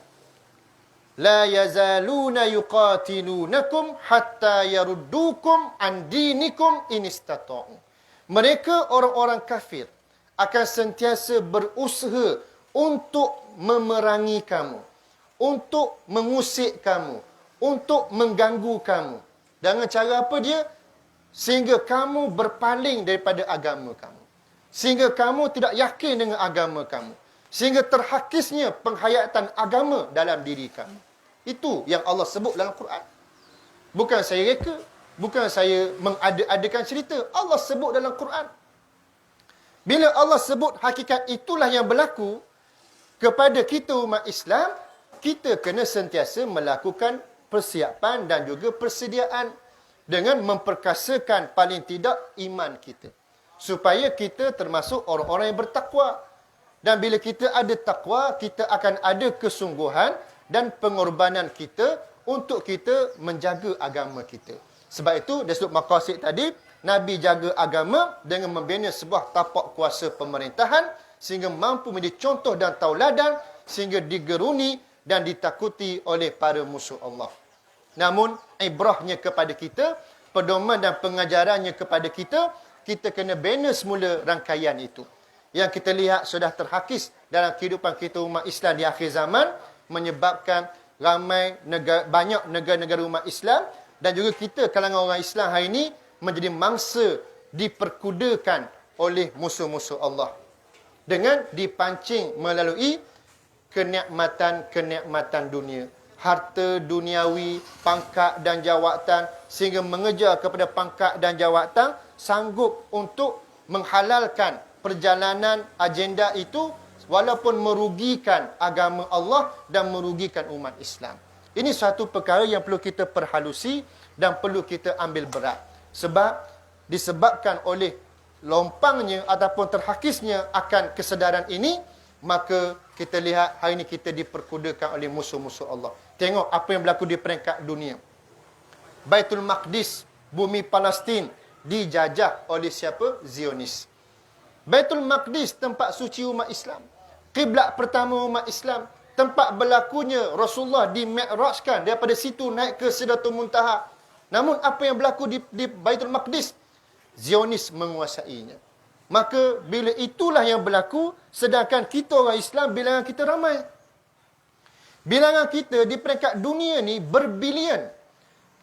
La yazaluna yuqatilunakum hatta yaruddukum an dinikum in istata'u. Mereka orang-orang kafir akan sentiasa berusaha untuk memerangi kamu, untuk mengusik kamu, untuk mengganggu kamu. Dengan cara apa dia? Sehingga kamu berpaling daripada agama kamu. Sehingga kamu tidak yakin dengan agama kamu. Sehingga terhakisnya penghayatan agama dalam diri kamu. Itu yang Allah sebut dalam Quran. Bukan saya reka. Bukan saya mengada-adakan cerita. Allah sebut dalam Quran. Bila Allah sebut hakikat itulah yang berlaku kepada kita umat Islam, kita kena sentiasa melakukan persiapan dan juga persediaan dengan memperkasakan paling tidak iman kita. Supaya kita termasuk orang-orang yang bertakwa. Dan bila kita ada takwa, kita akan ada kesungguhan dan pengorbanan kita untuk kita menjaga agama kita. Sebab itu, dari sudut maqasid tadi, Nabi jaga agama dengan membina sebuah tapak kuasa pemerintahan sehingga mampu menjadi contoh dan tauladan sehingga digeruni dan ditakuti oleh para musuh Allah. Namun, ibrahnya kepada kita, pedoman dan pengajarannya kepada kita, kita kena bina semula rangkaian itu. yang kita lihat sudah terhakis dalam kehidupan kita umat Islam di akhir zaman, menyebabkan banyak negara-negara umat Islam dan juga kita kalangan orang Islam hari ini menjadi mangsa diperkudakan oleh musuh-musuh Allah dengan dipancing melalui kenikmatan dunia, harta duniawi, pangkat dan jawatan, sehingga mengejar kepada pangkat dan jawatan, sanggup untuk menghalalkan perjalanan agenda itu walaupun merugikan agama Allah dan merugikan umat Islam. Ini satu perkara yang perlu kita perhalusi dan perlu kita ambil berat. Sebab disebabkan oleh lompangnya ataupun terhakisnya akan kesedaran ini, maka kita lihat hari ini kita diperkudakan oleh musuh-musuh Allah. Tengok apa yang berlaku di peringkat dunia. Baitul Maqdis, bumi Palestin, dijajah oleh siapa? Zionis. Baitul Maqdis, tempat suci umat Islam. Kiblat pertama umat Islam. Tempat berlakunya Rasulullah di-mi'rajkan. Daripada situ naik ke Sidratul Muntaha. Namun apa yang berlaku di Baitul Maqdis? Zionis menguasainya. Maka bila itulah yang berlaku, sedangkan kita orang Islam, bilangan kita ramai. Bilangan kita di peringkat dunia ni berbilion.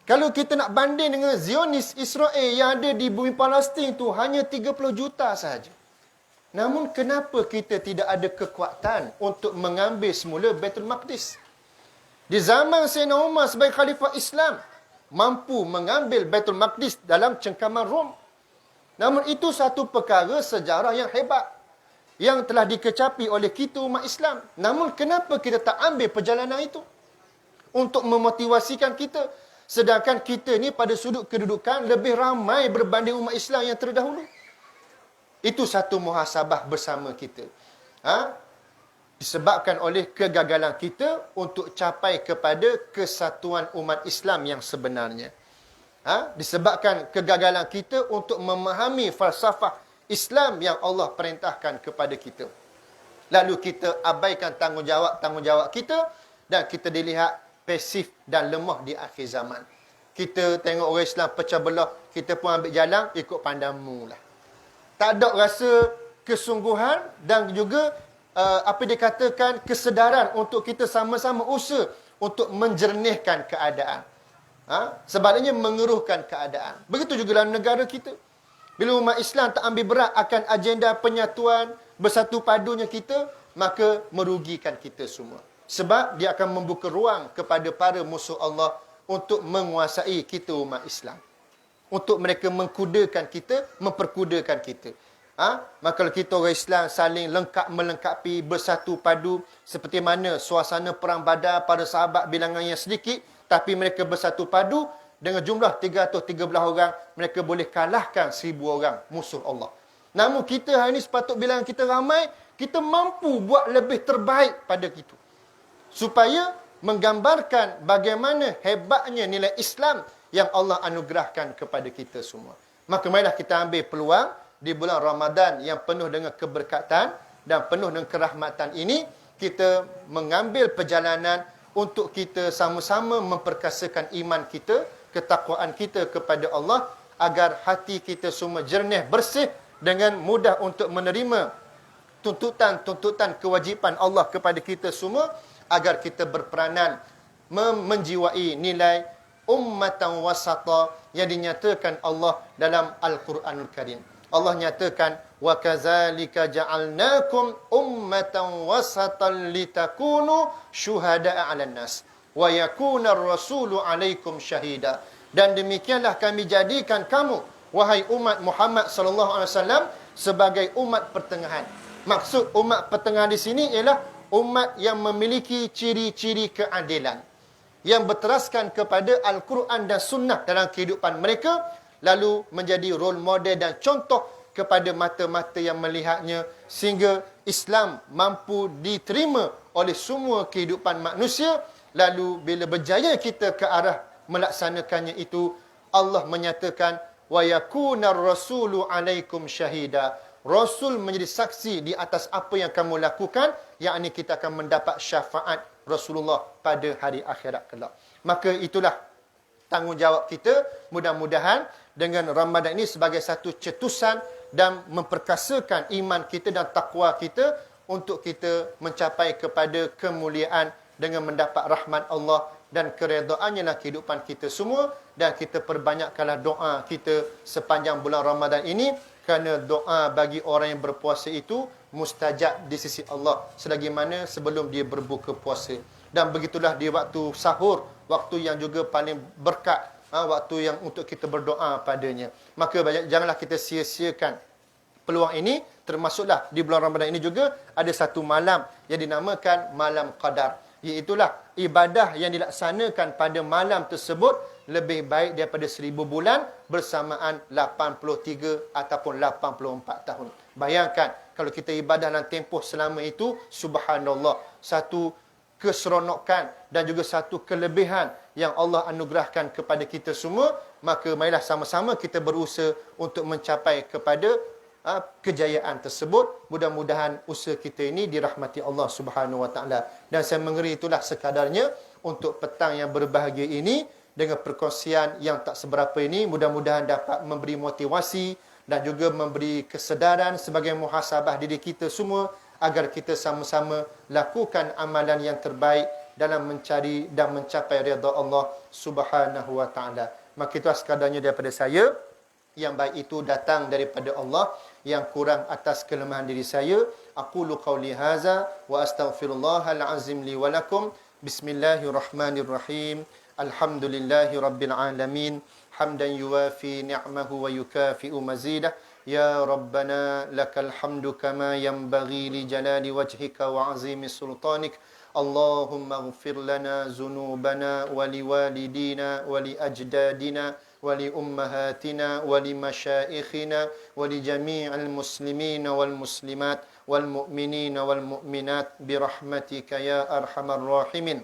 Kalau kita nak banding dengan Zionis Israel yang ada di bumi Palestin tu hanya 30 juta sahaja. Namun kenapa kita tidak ada kekuatan untuk mengambil semula Baitul Maqdis? Di zaman Sayyidina Umar sebagai khalifah Islam, mampu mengambil Baitul Maqdis dalam cengkaman Rom. Namun itu satu perkara sejarah yang hebat, yang telah dikecapi oleh kita umat Islam. Namun kenapa kita tak ambil perjalanan itu untuk memotivasikan kita? Sedangkan kita ni pada sudut kedudukan lebih ramai berbanding umat Islam yang terdahulu. Itu satu muhasabah bersama kita. Disebabkan oleh kegagalan kita untuk capai kepada kesatuan umat Islam yang sebenarnya. Disebabkan kegagalan kita untuk memahami falsafah Islam yang Allah perintahkan kepada kita. Lalu kita abaikan tanggungjawab kita dan kita dilihat pasif dan lemah di akhir zaman. Kita tengok orang Islam pecah belah, kita pun ambil jalan ikut pandangmu lah. Tak ada rasa kesungguhan dan juga apa dikatakan kesedaran untuk kita sama-sama usaha untuk menjernihkan keadaan. Sebaliknya mengeruhkan keadaan. Begitu juga dalam negara kita. Bila umat Islam tak ambil berat akan agenda penyatuan, bersatu padunya kita, maka merugikan kita semua. Sebab dia akan membuka ruang kepada para musuh Allah untuk menguasai kita umat Islam. Untuk mereka mengkudakan kita, memperkudakan kita. Maka kalau kita orang Islam saling melengkapi, bersatu padu, seperti mana suasana perang Badar pada sahabat bilangan yang sedikit, tapi mereka bersatu padu dengan jumlah 313 orang, mereka boleh kalahkan 1000 orang musuh Allah. Namun kita hari ini sepatut bilangan kita ramai, kita mampu buat lebih terbaik pada kita. Supaya menggambarkan bagaimana hebatnya nilai Islam yang Allah anugerahkan kepada kita semua. Maka marilah kita ambil peluang di bulan Ramadan yang penuh dengan keberkatan dan penuh dengan kerahmatan ini, kita mengambil perjalanan untuk kita sama-sama memperkasakan iman kita, ketakwaan kita kepada Allah, agar hati kita semua jernih, bersih, dengan mudah untuk menerima tuntutan kewajipan Allah kepada kita semua, agar kita berperanan menjiwai nilai ummatan wasata yang dinyatakan Allah dalam Al-Quranul Karim. Allah nyatakan, wa kadzalika ja'alnakum ummatan wasatan litakunu syuhada'a 'alan nas wa yakuna ar-rasulu 'alaikum syahida. Dan demikianlah kami jadikan kamu, wahai umat Muhammad sallallahu alaihi wasallam, sebagai umat pertengahan. Maksud umat pertengahan di sini ialah umat yang memiliki ciri-ciri keadilan, yang berteraskan kepada Al-Quran dan Sunnah dalam kehidupan mereka, lalu menjadi role model dan contoh kepada mata-mata yang melihatnya, sehingga Islam mampu diterima oleh semua kehidupan manusia. Lalu bila berjaya kita ke arah melaksanakannya itu, Allah menyatakan, wa yakunar rasulu alaikum syahida. Rasul menjadi saksi di atas apa yang kamu lakukan, yakni kita akan mendapat syafaat Rasulullah pada hari akhirat kelak. Maka itulah tanggungjawab kita. Mudah-mudahan dengan Ramadan ini sebagai satu cetusan dan memperkasakan iman kita dan takwa kita untuk kita mencapai kepada kemuliaan dengan mendapat rahmat Allah dan keredaannya dalam kehidupan kita semua. Dan kita perbanyakkanlah doa kita sepanjang bulan Ramadan ini, kerana doa bagi orang yang berpuasa itu mustajab di sisi Allah selagi mana sebelum dia berbuka puasa. Dan begitulah di waktu sahur, waktu yang juga paling berkat, waktu yang untuk kita berdoa padanya. Maka janganlah kita sia-siakan peluang ini. Termasuklah di bulan Ramadan ini juga ada satu malam yang dinamakan malam qadar, iaitulah ibadah yang dilaksanakan pada malam tersebut lebih baik daripada 1000 bulan bersamaan 83 ataupun 84 tahun. Bayangkan kalau kita ibadah dalam tempoh selama itu, subhanallah, satu keseronokan dan juga satu kelebihan yang Allah anugerahkan kepada kita semua. Maka marilah sama-sama kita berusaha untuk mencapai kepada kejayaan tersebut. Mudah-mudahan usaha kita ini dirahmati Allah Subhanahu Wa Taala. Dan saya mengeri itulah sekadarnya untuk petang yang berbahagia ini, dengan perkongsian yang tak seberapa ini. Mudah-mudahan dapat memberi motivasi dan juga memberi kesedaran sebagai muhasabah diri kita semua, agar kita sama-sama lakukan amalan yang terbaik dalam mencari dan mencapai redha Allah Subhanahu Wa Taala. Maka itu sekadarnya daripada saya. Yang baik itu datang daripada Allah, yang kurang atas kelemahan diri saya. Aqulu qawli hadza wa astaghfirullahal azim li wa lakum. Bismillahirrahmanirrahim. Alhamdulillahi rabbil alamin. Hamdan yuwafi ni'mahu wa yukafi'u mazidah. Ya Rabbana lakal hamdu kama yanbaghi li jalali wajhika wa azimi sultanik. Allahumma ighfir lana zunubana wa liwalidina wa li ajdadina ولأمهاتنا ولمشائخنا ولجميع المسلمين والمسلمات والمؤمنين والمؤمنات برحمتك يا أرحم الراحمين.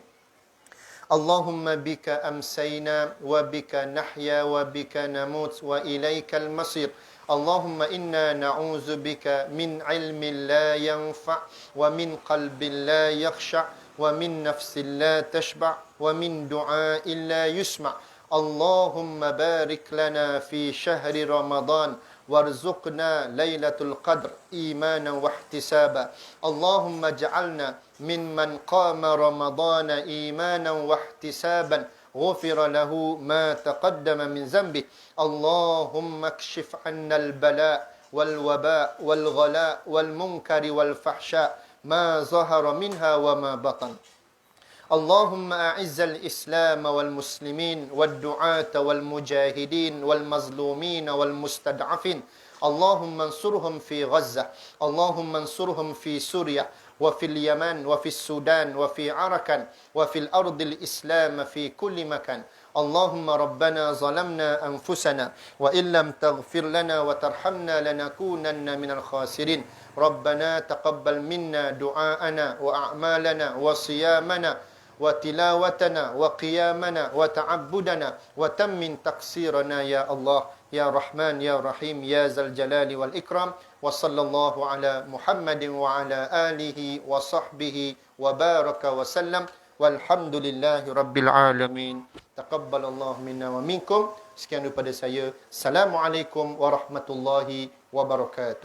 اللهم بك أمسينا وبك نحيا وبك نموت وإليك المصير. اللهم إنا نعوذ بك من علم لا ينفع ومن قلب لا يخشع ومن نفس لا تشبع ومن دعاء لا يسمع. اللهم بارك لنا في شهر رمضان وارزقنا ليلة القدر إيمانا واحتسابا. اللهم اجعلنا ممن قام رمضان إيمانا واحتسابا غفر له ما تقدم من ذنبه. اللهم اكشف عنا البلاء والوباء والغلاء والمنكر والفحشاء ما ظهر منها وما بطن. اللهم أعز الإسلام والمسلمين والدعاة والمجاهدين والمظلومين والمستضعفين. اللهم انصرهم في غزة. اللهم انصرهم في سوريا وفي اليمن وفي السودان وفي عركان وفي الأرض الإسلام في كل مكان. اللهم ربنا ظلمنا أنفسنا وإن لم تغفر لنا وترحمنا لنكونن من الخاسرين. ربنا تقبل منا دعاءنا وأعمالنا وصيامنا وتلاوتنا وقيامنا وتعبدنا وتمن تقصيرنا يا الله يا رحمن يا رحيم يا ذا الجلال والإكرام. وصلى الله على محمد وعلى آله وصحبه وبارك وسلم والحمد لله رب العالمين. تقبل الله منا ومنكم. Sekian daripada saya. Assalamualaikum warahmatullahi wabarakatuh.